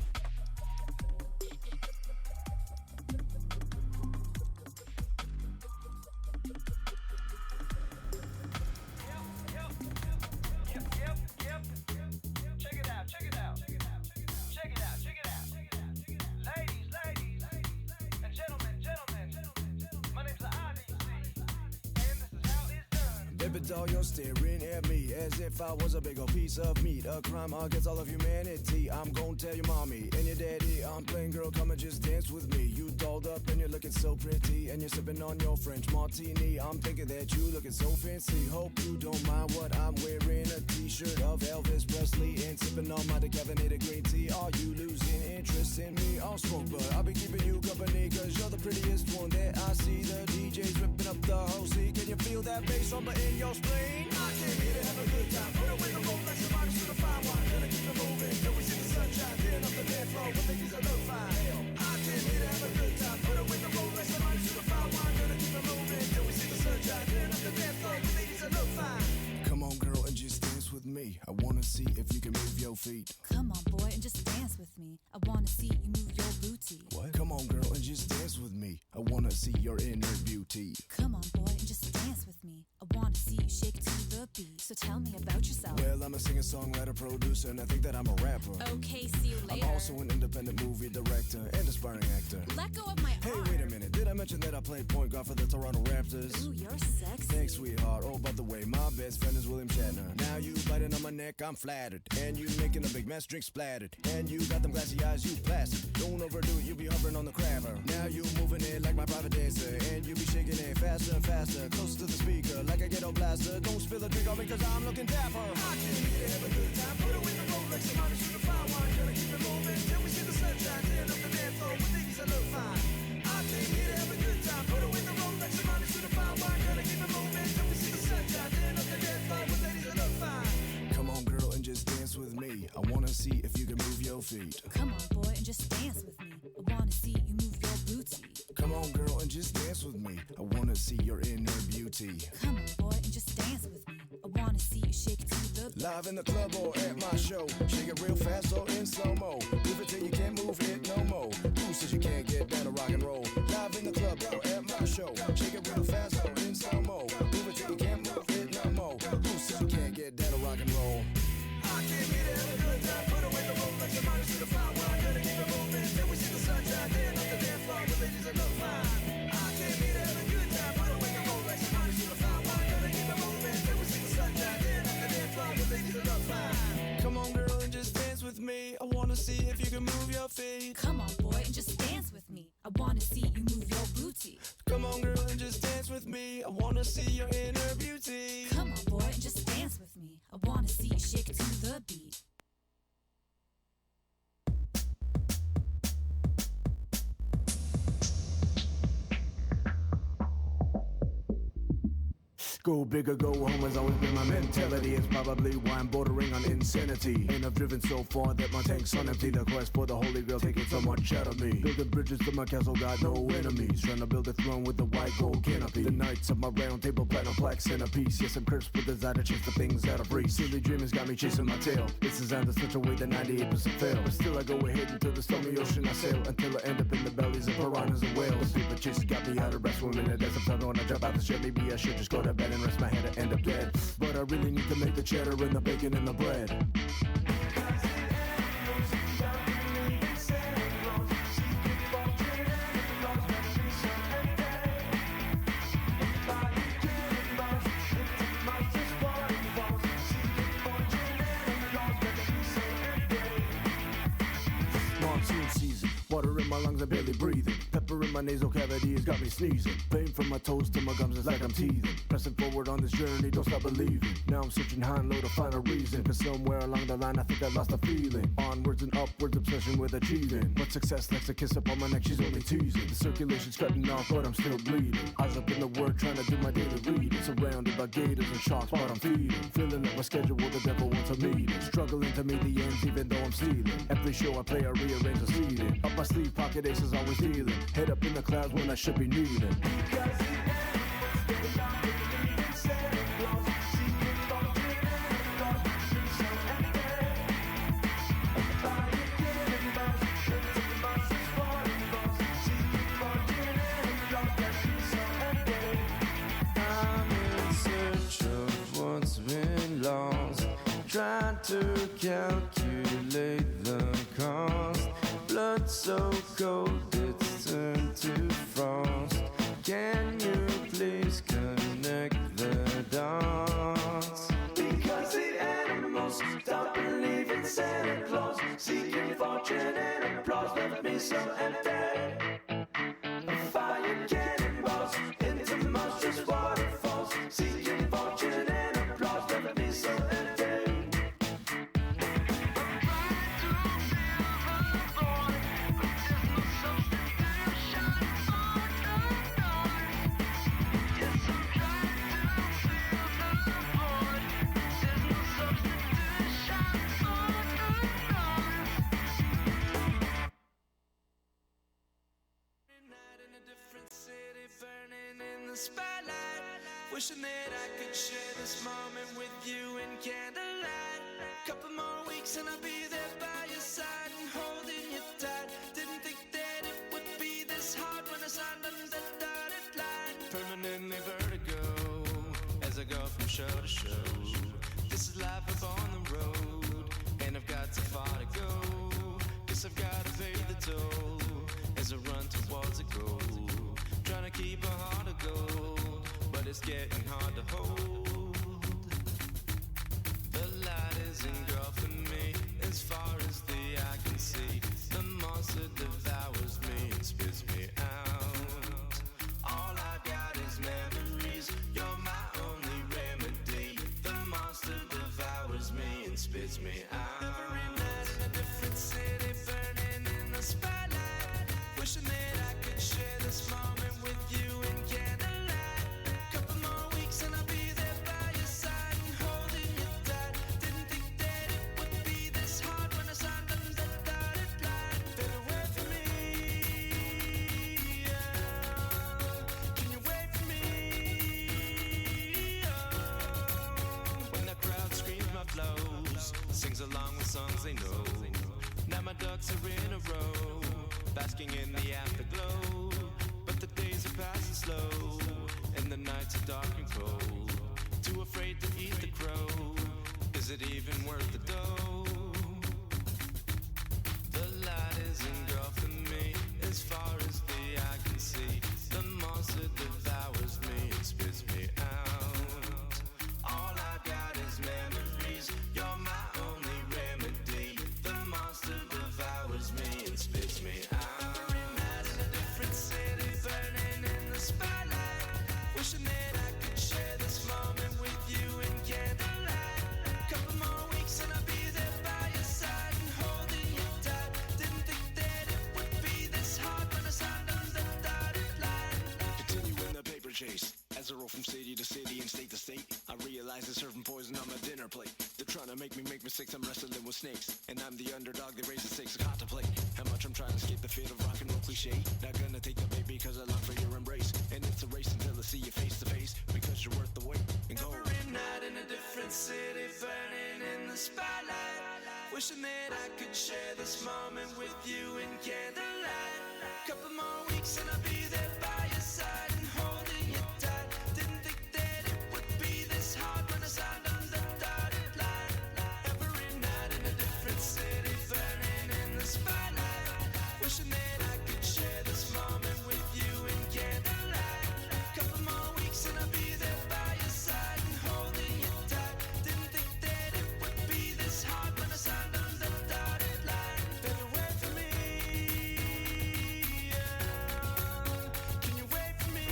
Baby doll, you're staring at me as if I was a big old piece of meat. A crime against all of humanity. I'm gonna tell your mommy and your daddy I'm playing, girl, come and just dance with me. You dolled up and you're looking so pretty, and you're sipping on your French martini. I'm thinking that you looking so fancy. Hope you don't mind what I'm wearing. A t-shirt of Elvis Presley and sipping on my decaffeinated green tea. Are you losing interest in me? I'll smoke, but I'll be keeping you company, cause you're the prettiest one that I see. The DJ's ripping up the whole scene. Can you feel that bass rumble in your spleen? I came here to have a good time. Put away the Rolex and minus to the fine wine. Gonna keep it moving till we see the sunshine. Tearing up the dance floor with ladies that look fine. I came here to have a good time. Put away the Rolex and minus to the fine wine. Gonna keep it moving till we see the sunshine. Tearing up the dance floor with ladies that look fine. Come on, girl, and just dance with me. I wanna see if you can move your feet. Come on, boy, and just dance with me. I wanna see you move your booty. What? Come on, girl, and just dance with me. I wanna see your inner beauty. Come on, boy, and just dance with me. I wanna see you shake to the beat. So tell me about yourself. Well, I'm a singer, songwriter, producer, and I think that I'm a rapper. Okay, see you later. I'm also an independent movie director and aspiring actor. Let go of my Hey, arm. wait a minute. Did I mention that I play point guard for the Toronto Raptors? Ooh, you're sexy. Thanks, sweetheart. Oh, by the way, my best friend is William Shatner. Now you biting on my neck, I'm flattered. And you making a big mess, drink splattered. And you got them glassy eyes, you placid. Don't overdo it, you be hovering on the crabber. Now you moving it like my private dancer. And you be shaking it faster and faster. Close to the speaker, like a ghetto blaster. Don't spill a drink on me, cause I'm looking dapper. I came here to have a good time. Put away the Rolex, I'm honest with the fine wine. Gonna keep it moving till we see the sunshine. Tearing up the dance floor with ladies that look fine. I came here to have a good time. Put away the Rolex, I'm honest with the fine wine. Gonna keep it moving till we see the sunshine. Tearing up the dance floor with ladies that look fine. Come on, girl, and just dance with me. I wanna see if you can move your feet. Come on, boy, and just dance with me. I wanna see you move your booty. Come on, girl, and just dance with me. I wanna see your inner beauty. Come on, boy, and just dance with me. I wanna see you shake to the beat. Live in the club or at my show. Shake it real fast or in slow-mo. Move it till you can't move it no more. Who says you can't get down to rock and roll? Live in the club or at my show. Shake it real fast or in slow-mo. Move it till you can't move it no more. Who says you can't get down to rock and roll? I came here to have a good time. Put away the Rolex and minus to the fine wine. Gonna keep it moving till we see the sunshine. Tearing up the dance floor with ladies that look fine. I came here to have a good time. Put away the Rolex and minus to the fine wine. Gonna keep it moving till we see the sunshine. Tearing up the dance floor with ladies that look fine. Come on, girl, and just dance with me. I wanna see if you can move your feet. Come on, boy, and just dance with me. I wanna see you move your booty. Come on, girl, and just dance with me. I wanna see your inner beauty. Come on, boy, and just dance with me. I wanna see you shake to the beat. Go big or go home has always been my mentality. It's probably why I'm bordering on insanity. And I've driven so far that my tank's on empty. The quest for the Holy Grail taking so much out of me. Building bridges to my castle, got no enemies. Trying to build a throne with the white gold canopy. The knights of my round table, platinum black centerpiece. Yes, I'm cursed with desire to chase the things out of reach. Silly dreamers got me chasing my tail. It's designed in such a way that 98% fail. But still I go ahead into the stormy ocean I sail. Until I end up in the bellies of piranhas and whales. The paper chasers got me out of rest swimming in the desert. Sometimes when I jump out the ship, maybe I should just go to bed and rest my head and end up dead. But I really need to make the cheddar and the bacon and the bread. Monsoon season, water in my lungs, I'm barely breathing. Pepper in my nasal cavity has got me sneezing. Pain from my toes to my gums is like I'm teething. Pressing forward on this journey, don't stop believing. Now I'm searching high and low to find a reason. Cause somewhere along the line I think I lost a feeling. Onwards and upwards, obsession with achieving. But success likes to kiss up on my neck, she's only teasing. The circulation's cutting off, but I'm still bleeding. Eyes up in the word, trying to do my daily reading. Surrounded by gators and sharks, but I'm feeding. Filling up my schedule, the devil wants a meeting. Struggling to meet the ends, even though I'm stealing. Every show I play, I rearrange the seating. Up my sleeve, pocket aces always dealing. Head up in the clouds when I should be kneeling. Because the animals, they got me leaving Santa Claus. Seeking fortune and applause, me so empty. Fire getting lost, into the monsters falling lost. Seeking fortune and applause, that me so empty. I'm in search of what's been lost, trying to calculate the cost. Blood so cold it's turned to frost. Can you please connect the dots? Because the animals don't believe in Santa Claus. Seeking fortune and applause left me so empty. Fire cannonballs into monstrous waterfalls. Seeking fortune and applause left me so empty. Wishing that I could share this moment with you in candlelight. Couple more weeks and I'll be there by your side and holding you tight. Didn't think that it would be this hard when I signed on the dotted line. Permanently vertigo as I go from show to show. This is life up on the road, and I've got so far to go. Guess I've got to pay the toll as I run towards a goal. Trying to keep a heart of gold, but it's getting hard to hold. The light is engulfing me as far as the eye can see. The monster devours me and spits me out. All I've got is memories, you're my only remedy. The monster devours me and spits me out. Every night in a different city, burning in the spotlight. Wishing that I could share this moment with you in candlelight. Couple more weeks and I'll be there by your side and holding you tight. Didn't think that it would be this hard when I signed on the dotted line. Better wait for me, oh. Can you wait for me, oh. When the crowd screams my flows, sings along with songs they know. Now my ducks are in a row, basking in the afterglow. But the days are passing slow, and the nights are dark and cold. Too afraid to eat the crow. Is it even worth the dough? The light is engulfing me as far as the eye can see. The monster devours me and spits me out. All I got is memories, you're my only remedy. The monster devours me and spits me out. Every night in a different city, burning in the spotlight. Wishing that I could share this moment with you in candlelight. Couple more weeks and I'll be there 6, I'm wrestling with snakes. And I'm the underdog, they raise the stakes. I contemplate how much I'm trying to escape the fate of rock and roll cliche. Not gonna take the bait because I long for your embrace. And it's a race until I see you face to face. Because you're worth the wait and go. Every night in a different city, burning in the spotlight. Wishing that I could share this moment with you in candlelight. Couple more weeks and I'll be there by your side and holding you tight. Didn't think that it would be this hard when I signed on the dotted line. Every night in a different city, burning in the spotlight. Wishing that I could share this moment with you in candlelight. Couple more weeks and I'll be there by your side and holding you tight. Didn't think that it would be this hard when I signed on the dotted line. Baby, wait for me. Can you wait for me?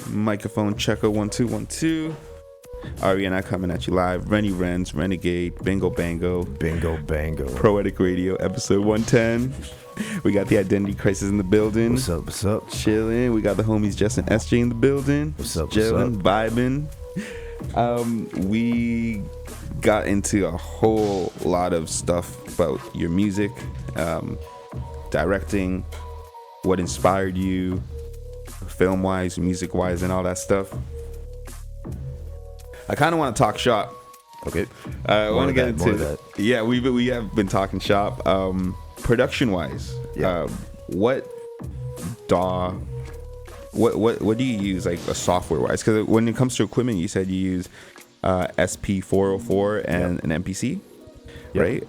Microphone checker 1 2 1 2. Ari and I coming at you live. Rennie Renz, Renegade, Bingo Bango, Bingo bango. Poetic Radio, episode 110. We got the Identity Crisis in the building. What's up? What's up? Chilling. We got the homies Jess and SJ in the building. What's up? What's Chilling, up? vibing. We got into a whole lot of stuff about your music, directing, what inspired you, film wise, music wise, and all that stuff. I kind of want to talk shop. Okay. I want to get into more of that. Yeah, we have been talking shop. Production wise, Yeah. what DAW, what do you use, like a software wise? Because when it comes to equipment, you said you use SP404 and an MPC, Yep. right?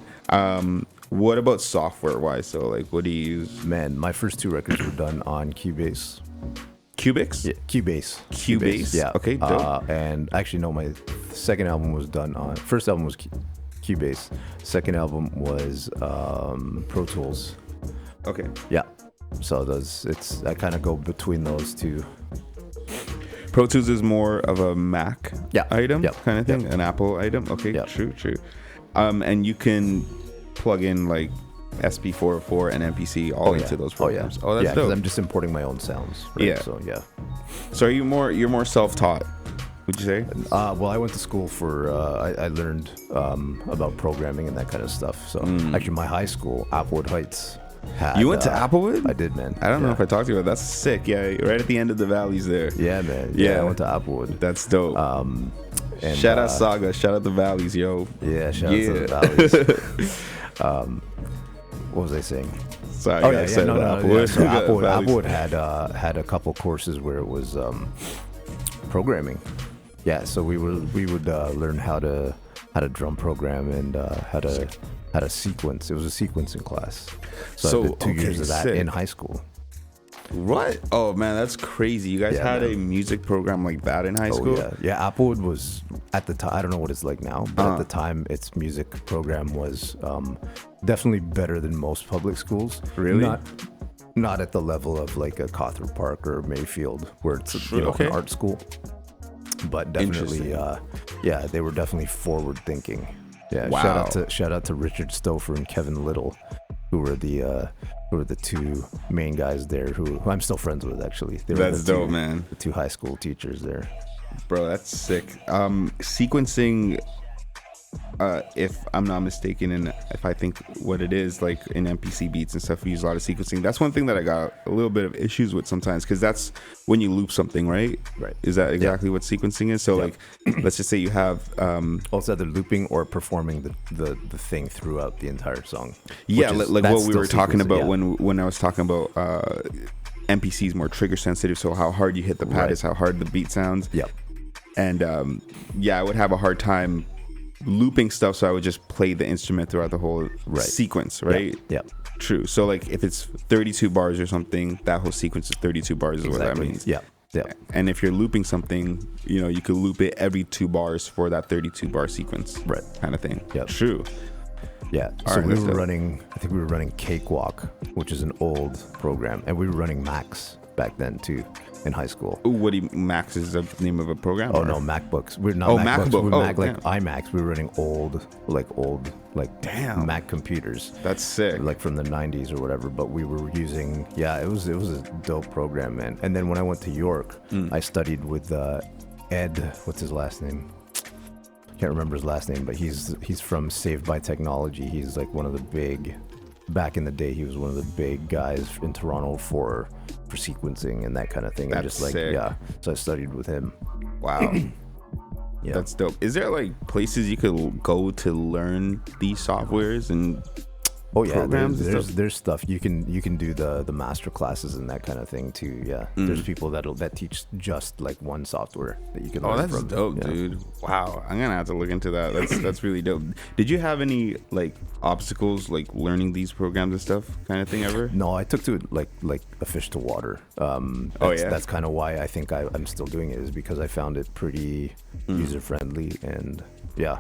What about software wise? So like, what do you use? Man, my first 2 records were done on Cubase. Cubix? Yeah, Cubase. Cubase? Yeah. Okay, dope. And actually, no, my second album was done on. First album was Cubase. Second album was Pro Tools. Okay. Yeah. So I kind of go between those two. Pro Tools is more of a Mac item kind of thing, an Apple item. Okay, true. And you can plug in like SP404 and MPC all into those programs. Oh, that's dope. Because I'm just importing my own sounds. Right? Yeah. So yeah. So you're more self-taught, would you say? Well, I went to school for. I learned about programming and that kind of stuff. So actually, my high school, Applewood Heights. You went to Applewood? I did, man. I don't know if I talked to you about that. That's sick. Yeah, right at the end of the valleys there. Yeah, man. Yeah. I went to Applewood. That's dope. And, shout out Saga. Shout out the valleys, yo. Yeah, shout out to the valleys. What was I saying? Sorry, Oh I yeah, said no. Applewood. So Applewood had a couple courses where it was programming. Yeah, so we would learn how to drum program and how to sequence. It was a sequencing class. So I did 2 years of that in high school. What? Oh man, that's crazy. You guys had a music program like that in high school? Yeah. Applewood was at the time. I don't know what it's like now, but at the time, its music program was definitely better than most public schools. Really? Not at the level of like a Cawthron Park or Mayfield, where it's an art school. But definitely, they were definitely forward thinking. Yeah. Wow. Shout out to Richard Stouffer and Kevin Little, who were the 2 main guys there who I'm still friends with, actually. That's dope, man. The 2 high school teachers there. Bro, that's sick. Sequencing, if I'm not mistaken, and if I think what it is, like in MPC beats and stuff, we use a lot of sequencing. That's one thing that I got a little bit of issues with sometimes, because that's when you loop something, right? Right. Is that exactly what sequencing is? So like, let's just say you have... it's either looping or performing the thing throughout the entire song. Yeah, like what we were talking about yeah. when I was talking about MPC is more trigger sensitive, so how hard you hit the pad is how hard the beat sounds. Yep. And yeah, I would have a hard time looping stuff, so I would just play the instrument throughout the whole sequence, right? Yeah. True. So like if it's 32 bars or something, that whole sequence is 32 bars is what that means. Yeah. And if you're looping something, you could loop it every 2 bars for that 32 bar sequence, Right. kind of thing. Yeah. True. Yeah. All So right, we that's were dope. running, I think we were running Cakewalk, which is an old program, and we were running Max back then too in high school. Ooh, Max is the name of a program? Oh or? no, MacBooks. We're not Oh, MacBooks. MacBook. We're Oh, Mac, like damn. iMacs. We were running old Damn. Mac computers. That's sick. Like from the 90s or whatever, but we were using, it was a dope program, man. And then when I went to York, I studied with Ed, what's his last name? Can't remember his last name, but he's from Saved by Technology. He's like one of the big, back in the day, he was one of the big guys in Toronto for sequencing and that kind of thing. And That's just like, sick. so I studied with him. Wow. Yeah. That's dope. Is there like places you could go to learn these softwares and Oh yeah, programs and there's stuff you can do the master classes and that kind of thing too. Yeah, there's people that teach just like one software that you can. Oh, learn that's from. dope, Yeah. dude. Wow, I'm gonna have to look into that. That's really dope. Did you have any like obstacles like learning these programs and stuff kind of thing ever? No, I took to it like a fish to water. That's kind of why I think I'm still doing it, is because I found it pretty user friendly and yeah.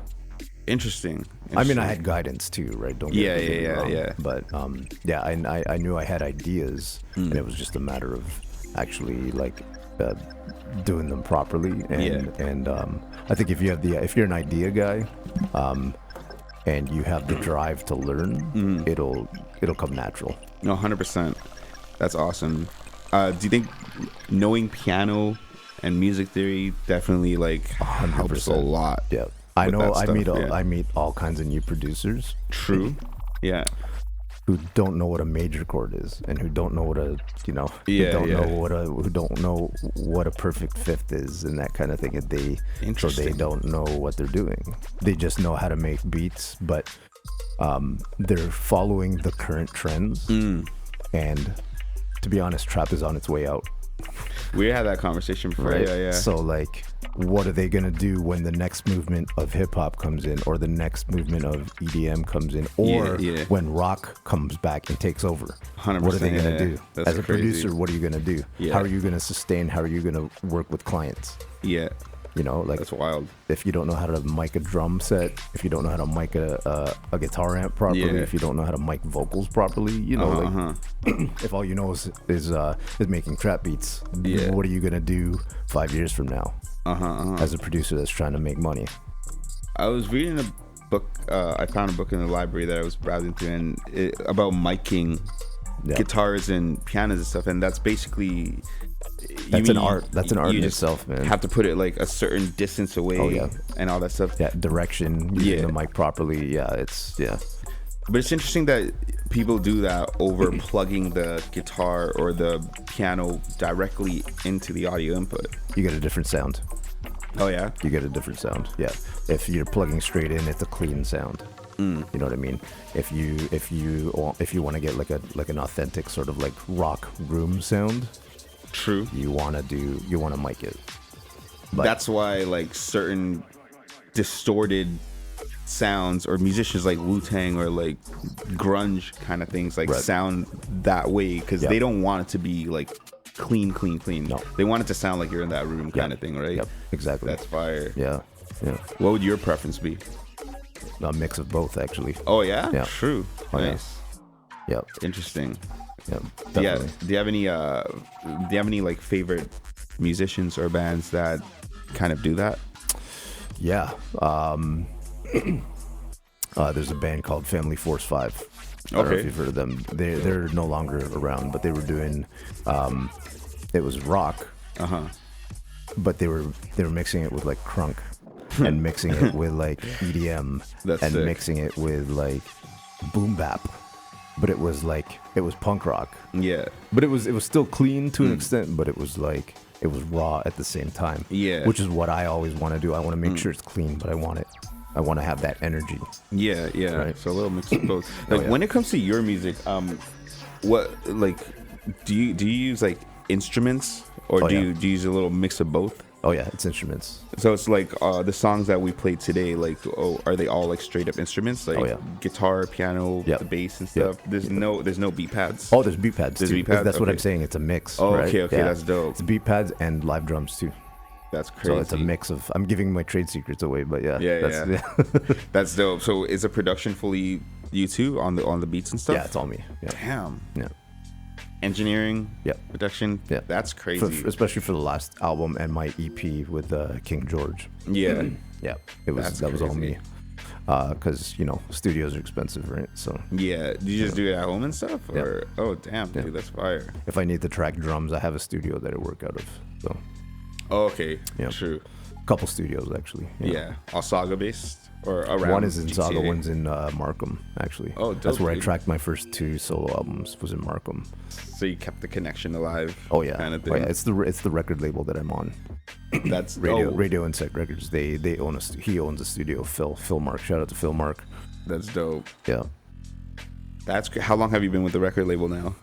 Interesting. I mean, I had guidance too, right? Don't get me wrong. yeah. But I knew I had ideas, and it was just a matter of actually like doing them properly. And I think if you're an idea guy, and you have the drive to learn, it'll come natural. No, 100%. That's awesome. Do you think knowing piano and music theory definitely like helps a lot? Yeah. I with know. that stuff, I meet all kinds of new producers. True. Yeah. Who don't know what a major chord is, and who don't know what a know who don't know what a perfect fifth is, and that kind of thing. And they don't know what they're doing. They just know how to make beats, but they're following the current trends. And to be honest, trap is on its way out. We had that conversation before. Right? Yeah. So like, what are they gonna do when the next movement of hip hop comes in, or the next movement of EDM comes in, or when rock comes back and takes over? 100%, what are they gonna do? That's As a crazy. producer, what are you gonna do? Yeah. How are you gonna sustain? How are you gonna work with clients? Yeah. Like That's wild. if you don't know how to mic a drum set, if you don't know how to mic a guitar amp properly, if you don't know how to mic vocals properly, if all you know is making trap beats, what are you gonna do 5 years from now as a producer that's trying to make money? I was reading a book. I found a book in the library that I was browsing through, and about miking guitars and pianos and stuff. And that's basically an art. That's an art in just itself, man. Have to put it like a certain distance away, and all that stuff. Yeah, direction, using the mic properly. But it's interesting that people do that over plugging the guitar or the piano directly into the audio input. You get a different sound. Oh yeah. You get a different sound. Yeah. If you're plugging straight in, it's a clean sound. You know what I mean? If you want to get like an authentic sort of like rock room sound, True. you want to mic it. But That's why like certain distorted sounds or musicians like Wu-Tang or like grunge kind of things like sound that way because they don't want it to be like clean. No. They want it to sound like you're in that room kind of thing, right? Yep, exactly. That's fire. Yeah. What would your preference be? A mix of both, actually. Oh yeah? Yeah. True. Oh, yeah. Nice. Yep. Interesting. Yep. Yeah. Definitely. Do you have any like favorite musicians or bands that kind of do that? Yeah. There's a band called Family Force 5. I don't know if you've heard of them. They're no longer around, but they were doing it was rock. But they were mixing it with like crunk and mixing it with like EDM and sick. mixing it with like boom bap. But it was punk rock. Yeah. But it was still clean to an extent, but it was raw at the same time. Yeah. Which is what I always want to do. I want to make sure it's clean, but I want to have that energy. Yeah. Right. So a little mix of both. Like when it comes to your music, what like do you use like instruments or do you use a little mix of both? Oh yeah, it's instruments. So it's like the songs that we played today. Like, are they all like straight up instruments? Like guitar, piano, the bass and stuff. There's no beat pads. Oh, there's beat pads. There's too. beat pads? That's what I'm saying. It's a mix. Oh, right? okay, that's dope. It's beat pads and live drums too. That's crazy. So it's a mix of. I'm giving my trade secrets away, but yeah. That's dope. So is the production fully you two on the beats and stuff? Yeah, it's all me. Yeah. Damn. Yeah. Engineering. Yeah. Production. Yeah. That's crazy. Especially for the last album and my EP with King George. Yeah. Yeah. That was all me. Because studios are expensive, right? So yeah. Do you just do it at home and stuff? Or oh damn, dude, that's fire. If I need to track drums, I have a studio that I work out of. So. Oh, okay. Yeah. True. Couple studios actually. Yeah. All Saga based or around. One is in GTA? Saga, one's in Markham actually. Oh, dope, that's where dude. I tracked my first 2 solo albums. Was in Markham. So you kept the connection alive. Oh yeah. Kind of thing. Oh, yeah. It's the record label that I'm on. That's Radio Insect Records. They own he owns a studio. Phil Mark. Shout out to Phil Mark. That's dope. Yeah. That's great. How long have you been with the record label now?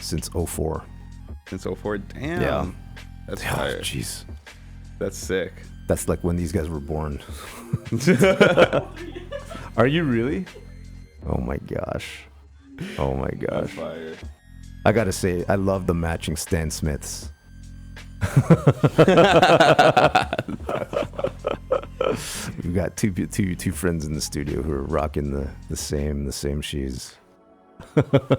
Since 04. Since 04. Damn. Yeah. That's fire. Jeez. That's sick. That's like when these guys were born. Are you really? Oh my gosh. Oh my gosh. Fire. I gotta say, I love the matching Stan Smiths. We've got two friends in the studio who are rocking the same shoes.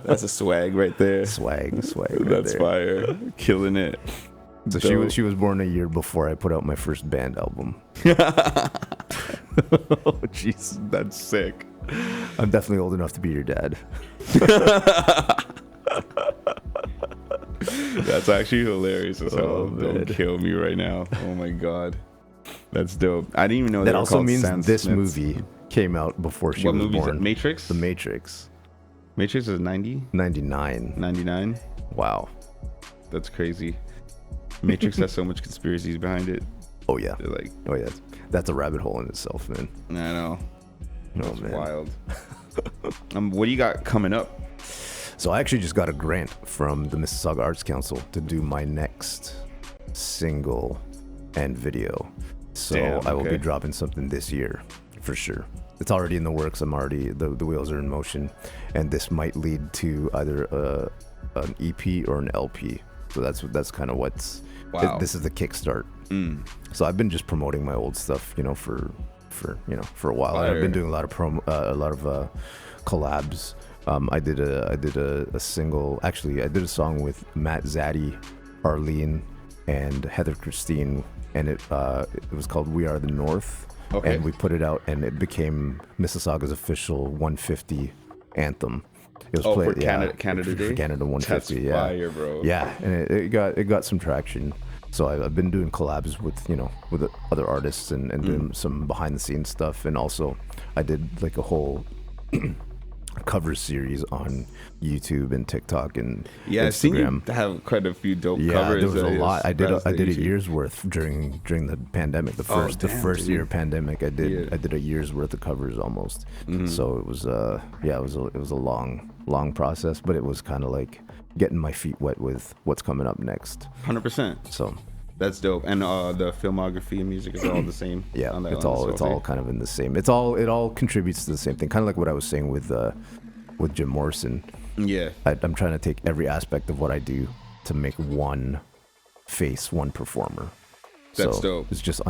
That's a swag right there. Swag. Right That's there. fire. Killing it. So she was born a year before I put out my first band album. Oh jeez, that's sick. I'm definitely old enough to be your dad. That's actually hilarious as hell. Oh, Don't kill me right now. Oh my god, that's dope. I didn't even know that also means Sam this Smiths. movie came out before she What was movie is born. it? Matrix. The Matrix. Matrix is 90. 99. 99. Wow. That's crazy. Matrix has so much conspiracies behind it. Oh yeah. They're like, Oh yeah. That's a rabbit hole in itself, man. I know. No, That's man. wild. What do you got coming up? So I actually just got a grant from the Mississauga Arts Council to do my next single and video. So Damn, I will be okay. dropping something this year for sure. It's already in the works. I'm already the wheels are in motion, and this might lead to either an EP or an LP. So that's kind of what's. Wow. This is the kickstart. So I've been just promoting my old stuff, for a while. Fire. I've been doing a lot of collabs. I did a single. Actually, I did a song with Matt Zaddy, Arlene, and Heather Christine, and it was called "We Are the North." Okay. And we put it out, and it became Mississauga's official 150 anthem. It was for Canada Day? For Canada 150. That's yeah, fire, bro. Yeah, and it got some traction. So I've been doing collabs with other artists and doing some behind the scenes stuff, and also I did like a whole cover series on YouTube and TikTok and Yeah, I've seen Instagram. you have quite a few dope Yeah, covers. there was a lot. I did a YouTube. year's worth during the pandemic. The first dude. year of pandemic, I did Yeah. I did a year's worth of covers almost. So it was it was a long process, but it was kind of like getting my feet wet with what's coming up next. 100%. So That's dope. And the filmography and music is all the same. yeah, on that it's one, so all kind of in the same. It all contributes to the same thing. Kind of like what I was saying with Jim Morrison. Yeah. I'm trying to take every aspect of what I do to make one face, one performer. That's So dope. It's just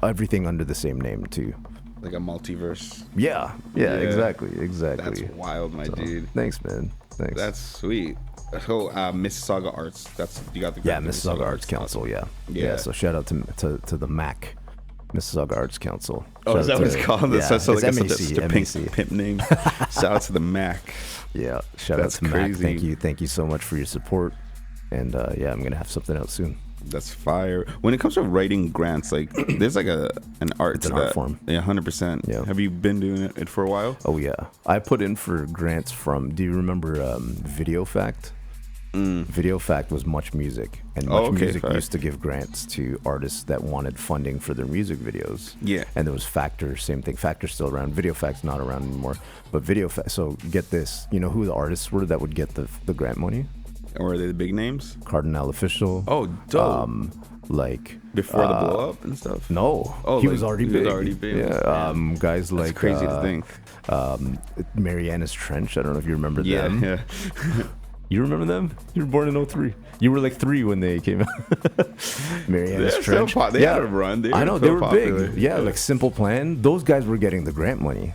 everything under the same name too. Like a multiverse. Yeah, exactly. That's wild, my dude. Thanks, man. Thanks. That's sweet. So Mississauga Arts. That's you got the Mississauga Arts Council. Yeah. So shout out to the MAC, Mississauga Arts Council. Oh, Shout is that out what it's to- called? Yeah, That's such it's a MAC. pimp name. Shout out to the Mac. Yeah, shout That's out to crazy. MAC. Thank you so much for your support. And I'm gonna have something out soon. That's fire. When it comes to writing grants, like there's like an art. It's to an art that. form. Yeah, 100%. Yeah. Have you been doing it for a while? Oh yeah, I put in for grants from. Do you remember Video Fact? Video Fact was Much Music, and Much Music fair. used to give grants to artists that wanted funding for their music videos. Yeah. And there was Factor, same thing. Factor's still around. Video Fact's not around anymore. But Video Fact. So get this. You know who the artists were that would get the grant money? Or are they the big names? Cardinal Official. Oh, dope. like Before the blow up and stuff. No, Oh, he like, was already he big. was already big. Yeah, Damn. guys That's like crazy to think. Mariana's Trench. I don't know if you remember them. Yeah. You remember them? You were born in 03. You were like 3 when they came out. Mariana's They're Trench. still they had a run. I know they were popular. big. Yeah, like Simple Plan. Those guys were getting the grant money.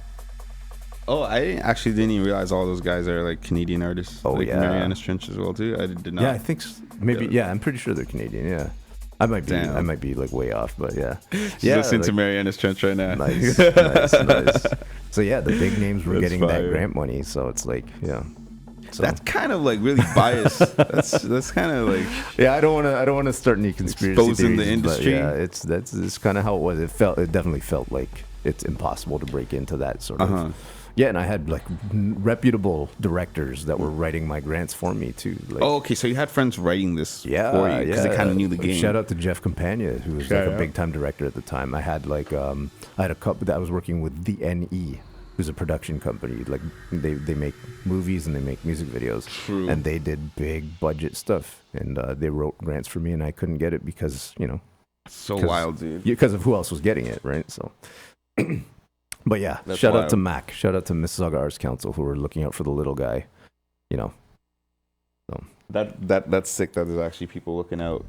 Oh, I actually didn't even realize all those guys are like Canadian artists. Oh, like yeah. Mariana's Trench as well too. I did not. Yeah, I think maybe. Yeah, I'm pretty sure they're Canadian. Yeah, I might be. Damn. I might be like way off, but yeah. Just Yeah, listen to like, Mariana's Trench right now. nice, nice. So yeah, the big names were That's getting fire. that grant money. So it's like, yeah. So, That's kind of like really biased. that's kind of like yeah, I don't want to start any conspiracy Exposing the theories, but industry. yeah, that's kind of how it was. It definitely felt like it's impossible to break into that sort of. Uh-huh. Yeah, and I had like reputable directors that were writing my grants for me too. Like, Oh, okay. So you had friends writing this yeah, for you because they kind of knew the game. Shout out to Jeff Campagna, who was like a big time director at the time. I had like I had a couple that I was working with the NE, who's a production company. Like they make movies and they make music videos. True. And they did big budget stuff, and they wrote grants for me, and I couldn't get it because So 'cause- wild, dude. because of who else was getting it, right? So. But yeah, That's shout out wild. to Mac. Shout out to Mississauga Arts Council, who were looking out for the little guy. That's sick. That there's actually people looking out,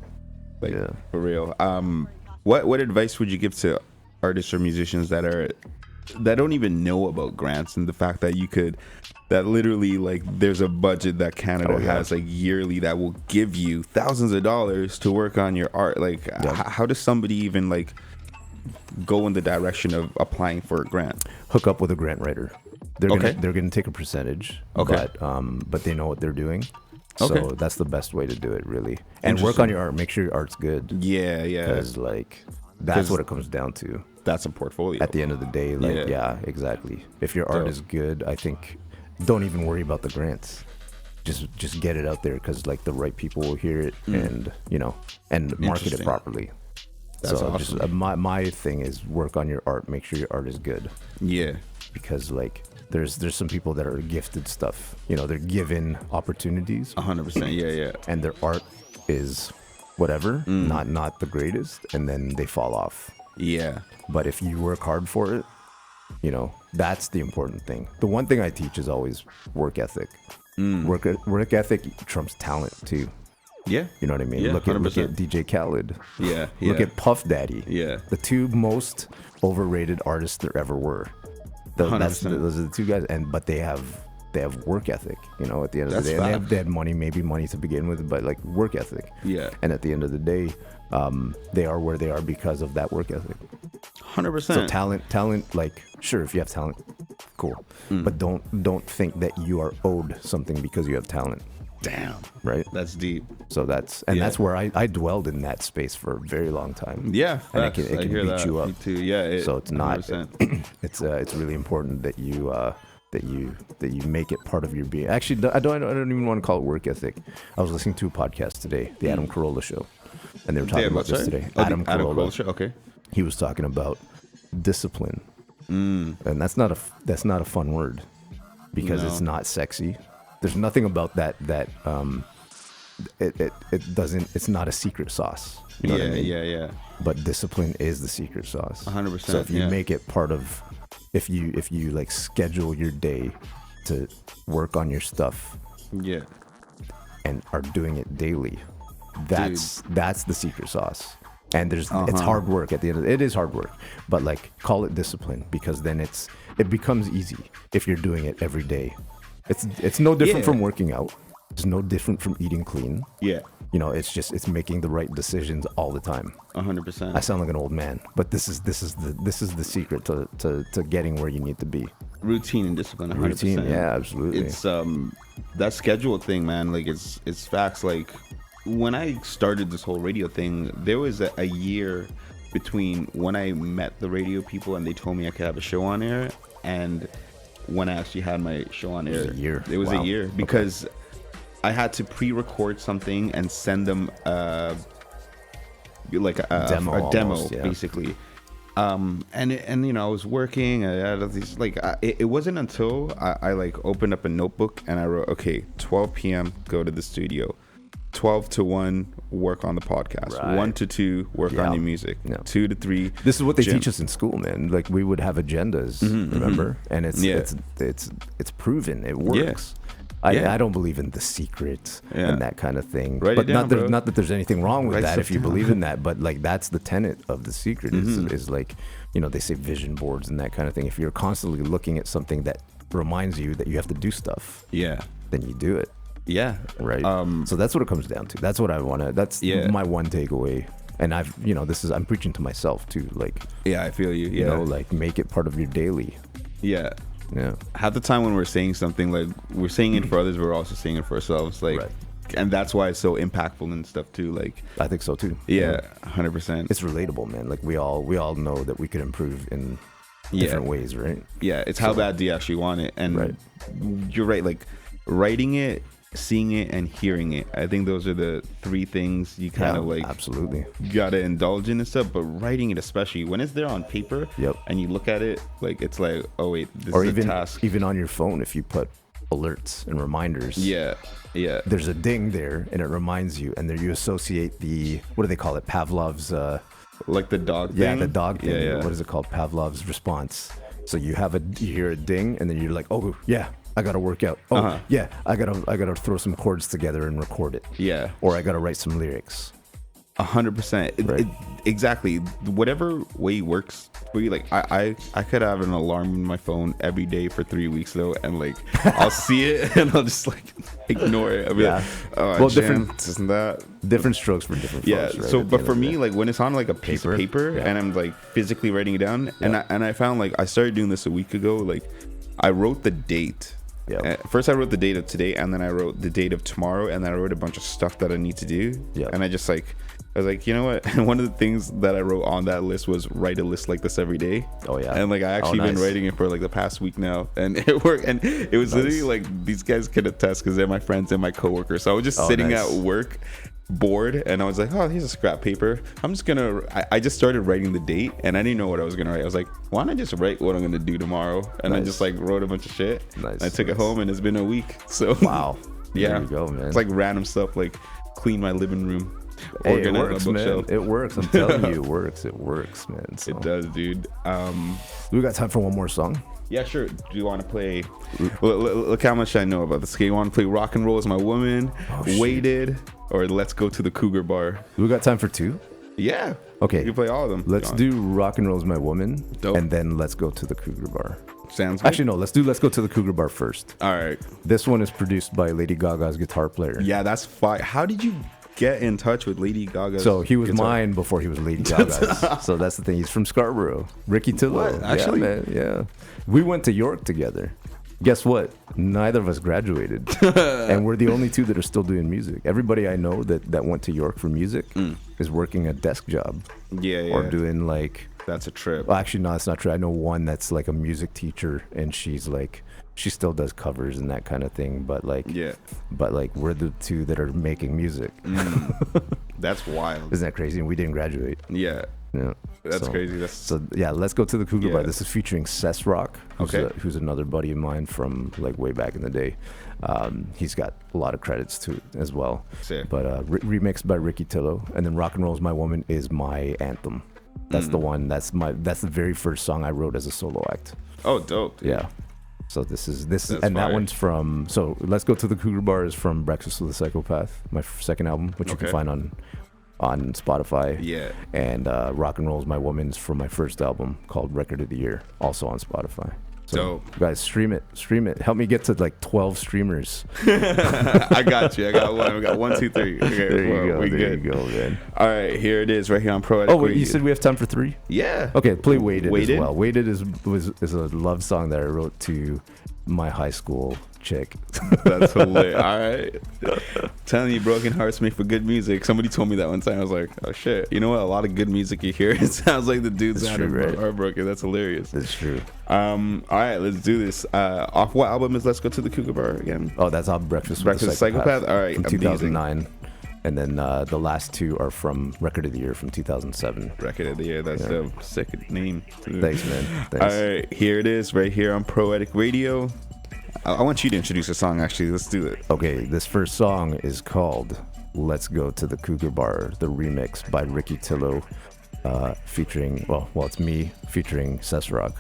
like Yeah. for real. What advice would you give to artists or musicians that don't even know about grants and the fact that that literally like there's a budget that Canada Oh, yeah. has like yearly that will give you thousands of dollars to work on your art. Like how does somebody even like go in the direction of applying for a grant? Hook up with a grant writer. Okay. They're gonna take a percentage. Okay. But they know what they're doing. So Okay. that's the best way to do it, really. And work on your art. Make sure your art's good. Yeah. Because like that's what it comes down to. That's a portfolio. At the end of the day, like Yeah. exactly. If your art Dope. is good, I think don't even worry about the grants. Just get it out there because like the right people will hear it and and market it Interesting. properly. That's so awesome. just my thing is work on your art. Make sure your art is good. Yeah. Because like there's some people that are gifted stuff. They're given opportunities 100%. Yeah. and their art is whatever, not the greatest, and then they fall off. Yeah. But if you work hard for it, that's the important thing. The one thing I teach is always work ethic. Work ethic trumps talent too. Yeah. You know what I mean? Yeah, look at 100%. DJ Khaled. Yeah. Look at Puff Daddy. Yeah. The two most overrated artists there ever were. Those are 100%. the two guys, but they have work ethic. At the end of That's the day, and facts. they had money to begin with, but like work ethic. Yeah. And at the end of the day, they are where they are because of that work ethic. 100%. So talent, like sure, if you have talent, cool, but don't think that you are owed something because you have talent. Damn. Right. That's deep. So that's where I dwelled in that space for a very long time. Yeah. And it facts. can I hear beat that. you up. Me too. Yeah. So it's not. 100%. It's really important that you make it part of your being. Actually, I don't even want to call it work ethic. I was listening to a podcast today, the Adam Carolla Show, and they were talking about this today. Adam Carolla. Okay. He was talking about discipline, and that's not a fun word because No. it's not sexy. There's nothing about that it doesn't. It's not a secret sauce. You know what I mean? Yeah. But discipline is the secret sauce. 100%, So if you yeah. make it part of, if you like schedule your day to work on your stuff Yeah. and are doing it daily, that's the secret sauce. And it's hard work at the end of it is hard work, but like call it discipline because then it becomes easy if you're doing it every day. It's no different Yeah. from working out. It's no different from eating clean. Yeah. It's making the right decisions all the time. 100%. I sound like an old man, but this is the secret to getting where you need to be. Routine and discipline. 100%. Routine, yeah, absolutely. It's that schedule thing, man. Like it's facts. Like when I started this whole radio thing, there was a year between when I met the radio people and they told me I could have a show on air and when I actually had my show on air. It was a year. It was Wow. a year because I had to pre-record something and send them like a demo almost, yeah. basically. And I was working. I had these it wasn't until I like opened up a notebook and I wrote, okay, 12 p.m. go to the studio, 12 to 1 work on the podcast. Right. 1 to 2 work Yeah. on your music. Yeah. 2 to 3. This is what they gym. teach us in school, man. Like we would have agendas, remember? And it's proven it works. Yeah. I don't believe in the secret and that kind of thing. Write but it down, bro. not that there's anything wrong with Write that stuff if you down. believe in that. But like that's the tenet of the secret is like, you know, they say vision boards and that kind of thing. If you're constantly looking at something that reminds you that you have to do stuff, Yeah. then you do it. Yeah. Right. So that's what it comes down to. That's what I want to. That's my one takeaway. And I'm preaching to myself too. Like, Yeah, I feel you. Yeah. you know, like make it part of your daily. Yeah. Yeah. Half the time when we're saying something, like we're saying it for others, we're also saying it for ourselves. Like, Right. and that's why it's so impactful and stuff too. Like, I think so too. yeah, 100%. It's relatable, man. Like we all know that we could improve in different ways, right? Yeah, it's how bad do you actually want it? And Right. you're right. Like writing it, seeing it, and hearing it. I think those are the 3 things you kind of like absolutely. gotta indulge in and stuff. But writing it, especially when it's there on paper, Yep. and you look at it, like it's like, oh wait, this Or is even a task. even on your phone, if you put alerts and reminders. Yeah, yeah. There's a ding there, and it reminds you, and there you associate the what do they call it? Pavlov's. Like the dog thing. Yeah, the dog thing. Yeah, yeah. What is it called? Pavlov's response. So you hear a ding, and then you're like, oh yeah, I gotta work out. Oh yeah, I gotta throw some chords together and record it. Yeah. Or I gotta write some lyrics. 100%. Right. Exactly. Whatever way works for you. Like I could have an alarm in my phone every day for 3 weeks though, and like I'll see it and I'll just like ignore it. I'll be like, oh, Well, different, isn't that? Different strokes for different Yeah. folks. Right, So, at the but end for of the me, day. like when it's on like a piece of paper Yeah. and I'm like physically writing it down, and I found like I started doing this a week ago. Like I wrote the date. Yeah. First, I wrote the date of today, and then I wrote the date of tomorrow, and then I wrote a bunch of stuff that I need to do. Yeah. And I was like, you know what? And one of the things that I wrote on that list was write a list like this every day. Oh yeah. And like I actually been nice. writing it for like the past week now, and it worked. And it was literally like these guys could attest because they're my friends and my coworkers. So I was just sitting nice. at work, bored, and I was like, oh, here's a scrap paper. I'm just gonna. I just started writing the date, and I didn't know what I was gonna write. I was like, why don't I just write what I'm gonna do tomorrow? And I Nice. just like wrote a bunch of shit. Nice, I took it nice. home, and it's been a week. So Wow. yeah, There you go, man. it's like random stuff like clean my living room. Hey, it organize works, my man. bookshelf. It works. I'm telling you, it works. It works, man. So. It does, dude. We got time for one more song. Yeah, sure. Do you want to play? Look how much I know about this. Okay, you want to play "Rock and Roll Is My Woman," shit. "Waited," or "Let's Go to the Cougar Bar"? We got time for 2. Yeah. Okay. You can play all of them. Let's do "Rock and Roll's My Woman," Dope. and then let's go to the Cougar Bar. Sounds good. Actually, no. Let's go to the Cougar Bar first. All right. This one is produced by Lady Gaga's guitar player. Yeah, that's fine. How did you get in touch with Lady Gaga? So he was mine before he was Lady Gaga's. So that's the thing. He's from Scarborough. Ricky Tillo. What? Actually? Yeah, man. Yeah. We went to York together. Guess what? Neither of us graduated. And we're the only 2 that are still doing music. Everybody I know that went to York for music is working a desk job. Yeah. Or doing like... That's a trip. Well, actually, no, that's not true. I know one that's like a music teacher, and she's like... She still does covers and that kind of thing, but like... Yeah. But like, we're the 2 that are making music. That's wild. Isn't that crazy? And we didn't graduate. Yeah. Yeah. That's crazy. So yeah, let's go to the Cougar Bar. Yeah. This is featuring Cess Rock, who's another buddy of mine from like way back in the day. He's got a lot of credits to it as well. Sick. But remixed by Ricky Tillo, and then "Rock and Roll's My Woman" is my anthem. That's the one. That's the very first song I wrote as a solo act. Oh, dope. Dude. Yeah. So this is That's and that fire. one's from. So let's go to the Cougar Bar is from Breakfast with a Psychopath, my second album, which you can Okay. find on Spotify. Yeah. And Rock and Roll's My Woman's from my first album called Record of the Year, also on Spotify. So Dope. guys, stream it. Help me get to like 12 streamers. I got you. I got one. We got 1, 2, 3. Okay, There you go. We There good. you go, man. All right, here it is, right here on Pro. Oh wait, you said we have time for 3? Yeah. Okay, play Waited, Waited? as well. Waited is a love song that I wrote to my high school chick. That's hilarious. All right. Telling you, broken hearts make for good music. Somebody told me that one time. I was like, oh shit. You know what? A lot of good music you hear. It sounds like the dude's It's out true, of right? heartbroken. That's hilarious. It's true. All right, let's do this. Off what album is Let's Go to the Cougar Bar again? Oh, that's on Breakfast with Breakfast the with Psychopath? All right, from amazing. 2009. And then the last 2 are from Record of the Year from 2007. Record of the Year. That's a sick name. Thanks, man. Thanks. All right, here it is, right here on Poetic Radio. I want you to introduce a song, actually. Let's do it. Okay, this first song is called Let's Go to the Cougar Bar, the remix by Ricky Tillo, featuring, well, it's me featuring Cesrock.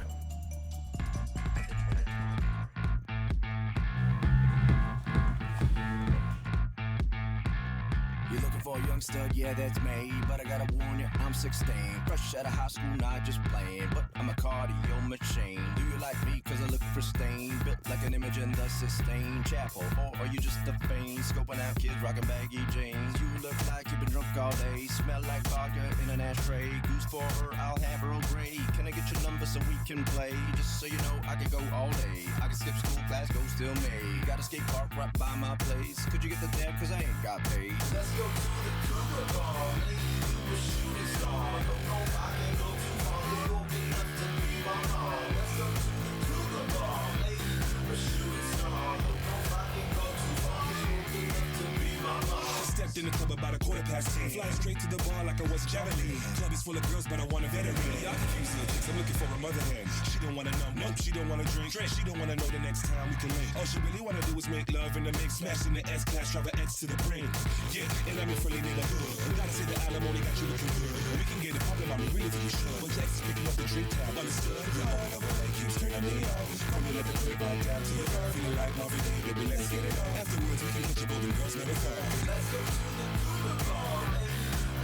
You're looking for a young stud, yeah, that's me. But I gotta warn you, I'm 16. Fresh out of high school, not just playing. But I'm a cardio machine. Do you like me? Cause I look pristine. Built like an image in the Sistine Chapel. Or are you just a fiend? Scoping out kids rocking baggy jeans. You look like you've been drunk all day. Smell like vodka in an ashtray. Goose for her, I'll have Earl Grey. Can I get your number so we can play? Just so you know, I could go all day. I can skip school, class goes still me. Got a skate park right by my place. Could you get the dab? Cause I ain't got paid. Let's go to the Cougar Bar. Lady, you a shooting star. Don't know I can go too far. It's gonna be enough to be my mom. Let's go to the Cougar Bar. Lady, you a shooting star. Don't know I can go too far. It's gonna be enough to be my mom. Stepped in the club about 10:15. Flying straight to the bar like I was Javelin. Club is full of girls, but I want a veteran. Y'all confusing the chicks, I'm looking for a mother hen. She don't wanna know, nope, she don't wanna drink. She don't wanna know the next time we can link. All she really wanna do is make love in the mix. Smashing the S-Class, drive an X to the brink. Yeah, and I'm in friendly neighborhood. You gotta say the alimony got you looking good. We can get it poppin', I'm really think you should. But Jack's picking up the drink tab, understood? Come on over, they keeps turning me on. Come and let the drink all down to the girl. Feeling like Marvin Gaye, baby, let's get it on. Afterwards, we can hit your golden girls never fall. Let's go to the Cougar Bar, lady, a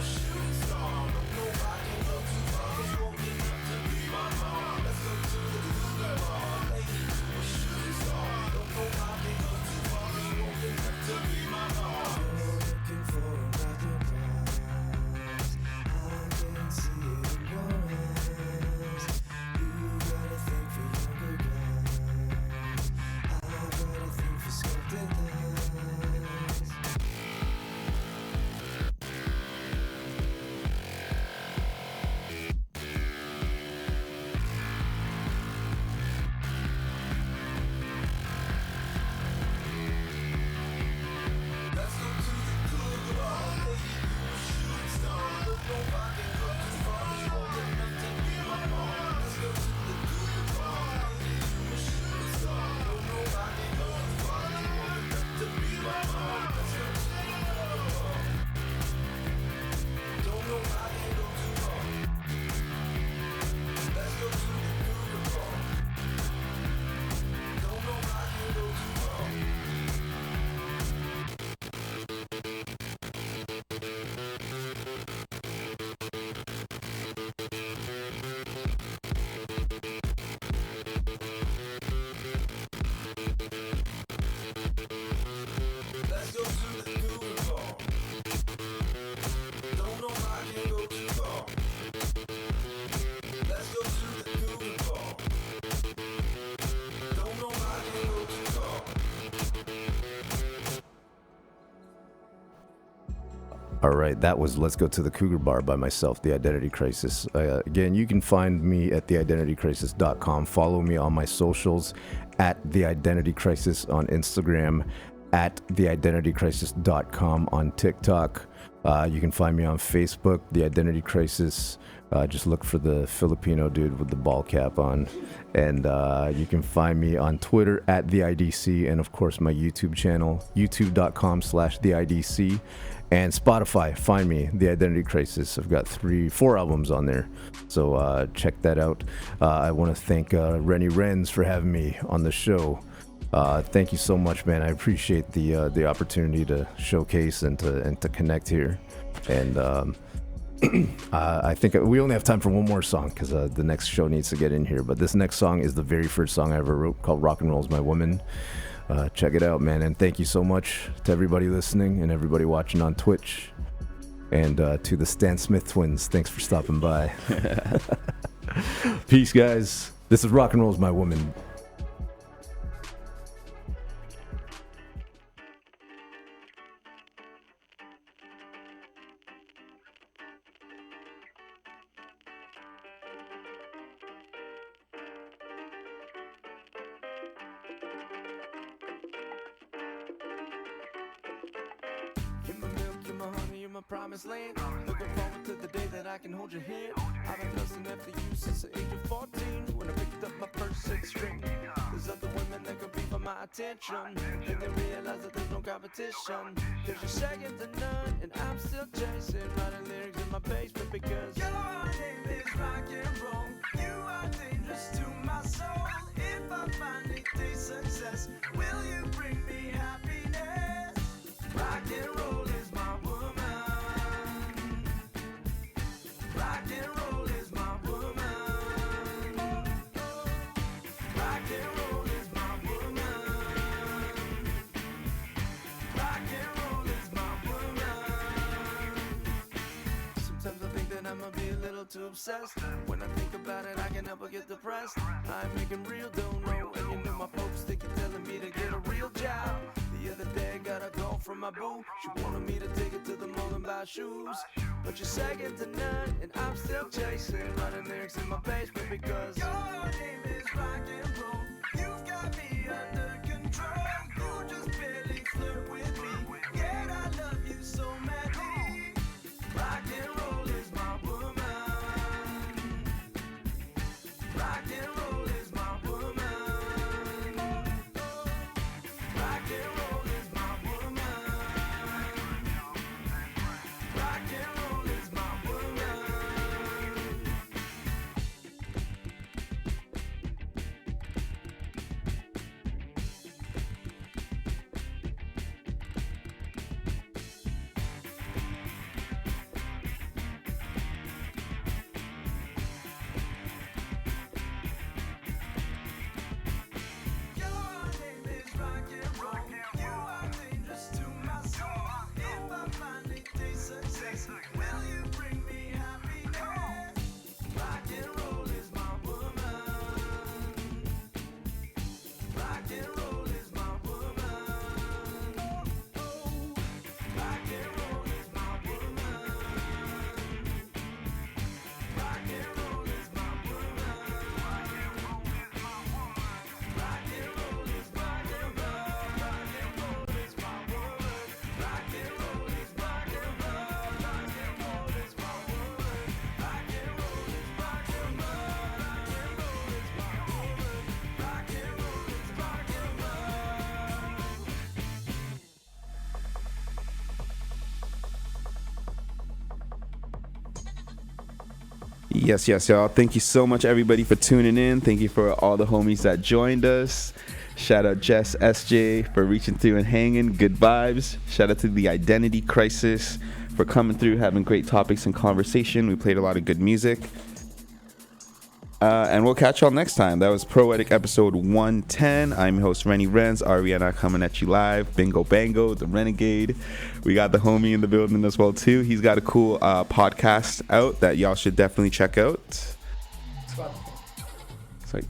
shooting star. Don't know I can go too far. It's gonna be enough to be my mom. Let's go to the Cougar Bar, lady, a shooting star. Don't know I can go too far. It's gonna be enough to be my mom. You're looking for a rocket prize. I can see it in your eyes. You got a thing for younger guys. I got a thing for sculpted thighs. Let's go to the Cougar Bar, lady, you a shooting star. Don't know if I can go too far. It's gonna be enough to be my mom. Let's go to the Cougar Bar, lady, you a shooting star. Don't know if I can go too far. It's gonna be enough to be my mom. Let's go to the Cougar Bar. Don't know if I can go too far. Let's go to the Cougar Bar. Don't know if I can go too far. Let's go to the Cougar Bar. Don't know if I can go too far. Let's go to the Cougar Bar. Don't know if I can go too far. All right, that was Let's Go to the Cougar Bar by myself, The Identity Crisis. Again, you can find me at theidentitycrisis.com. Follow me on my socials at The Identity Crisis on Instagram, at theidentitycrisis.com on TikTok. You can find me on Facebook, The Identity Crisis. Just look for the Filipino dude with the ball cap on. And you can find me on Twitter at The IDC, and of course my YouTube channel, youtube.com/TheIDC. And Spotify, find me, The Identity Crisis. I've got 4 albums on there, so check that out. I want to thank Rennie Renz for having me on the show. Thank you so much, man. I appreciate the opportunity to showcase and to connect here. And I think we only have time for one more song because the next show needs to get in here. But this next song is the very first song I ever wrote, called Rock and Roll's My Woman. Check it out, man. And thank you so much to everybody listening and everybody watching on Twitch. And to the Stan Smith twins, thanks for stopping by. Peace, guys. This is Rock and Roll's My Woman. You're my milk, you're my honey, you're my promised land. Looking forward to the day that I can hold your hand. I've been lusting after you since the age of 14, when I picked up my first 6 string. There's other women that could be my got my attention. Then they realize that there's no competition. Cause you're second to none, and I'm still chasing. Writing lyrics in my basement because your name is rock and roll. You are dangerous to my soul. If I finally taste success, will you bring me happiness? Rock and roll is my woman. Rock and roll is my woman. Rock and roll is my woman. Rock and roll is my woman. Sometimes I think that I might be a little too obsessed. When I think about it, I can help but get depressed. I'm making real don't know, and you know my folks think you're telling me to get a real job. The other day I got a call from my boo. She wanted me to take it to the mall and buy shoes. But you're second to none, and I'm still chasing. Writing lyrics in my basement because your name is rock and roll. You've got me under control. You just barely flirt with me, yet I love you so madly. Rock and roll is my woman. Rock and roll is my woman. Rock and roll is my woman. Rock and roll is my woman. Your name is rock and roll. You are dangerous to my soul. If I finally taste success, will you bring me happiness? Rock and roll is my woman. Rock and roll is my woman. Rock and roll is my woman. Rock and roll is my woman. Rock and roll is my woman. Rock and roll is rock and roll. Rock and roll is my woman. Rock and roll is rock and roll. Rock and roll is my woman. Rock and roll is rock and roll. Rock and roll is my woman. Rock and roll is rock and roll. Yes, yes, y'all. Thank you so much, everybody, for tuning in. Thank you for all the homies that joined us. Shout out Jess SJ for reaching through and hanging. Good vibes. Shout out to the Identity Crisis for coming through, having great topics and conversation. We played a lot of good music. And we'll catch y'all next time. That was Proetic episode 110. I'm your host, Rennie Renz. Ariana coming at you live. Bingo Bango, the Renegade. We got the homie in the building as well, too. He's got a cool podcast out that y'all should definitely check out. It's like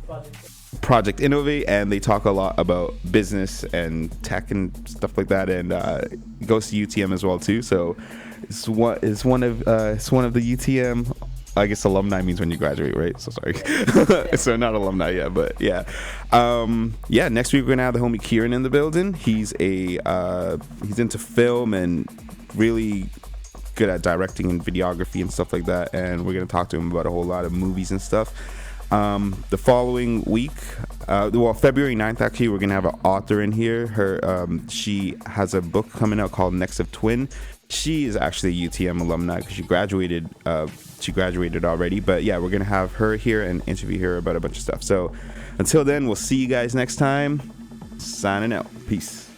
Project Innovate, and they talk a lot about business and tech and stuff like that, and it goes to UTM as well, too. So it's one of the UTM, I guess alumni means when you graduate, right? So sorry. So not alumni yet, but yeah. Yeah, next week we're gonna have the homie Kieran in the building. He's into film and really good at directing and videography and stuff like that. And we're gonna talk to him about a whole lot of movies and stuff. The following week, February 9th, actually, we're gonna have an author in here. She has a book coming out called Next of Twin. She is actually a UTM alumni because she graduated already. But yeah, we're gonna have her here and interview her about a bunch of stuff. So until then, we'll see you guys next time. Signing out. Peace.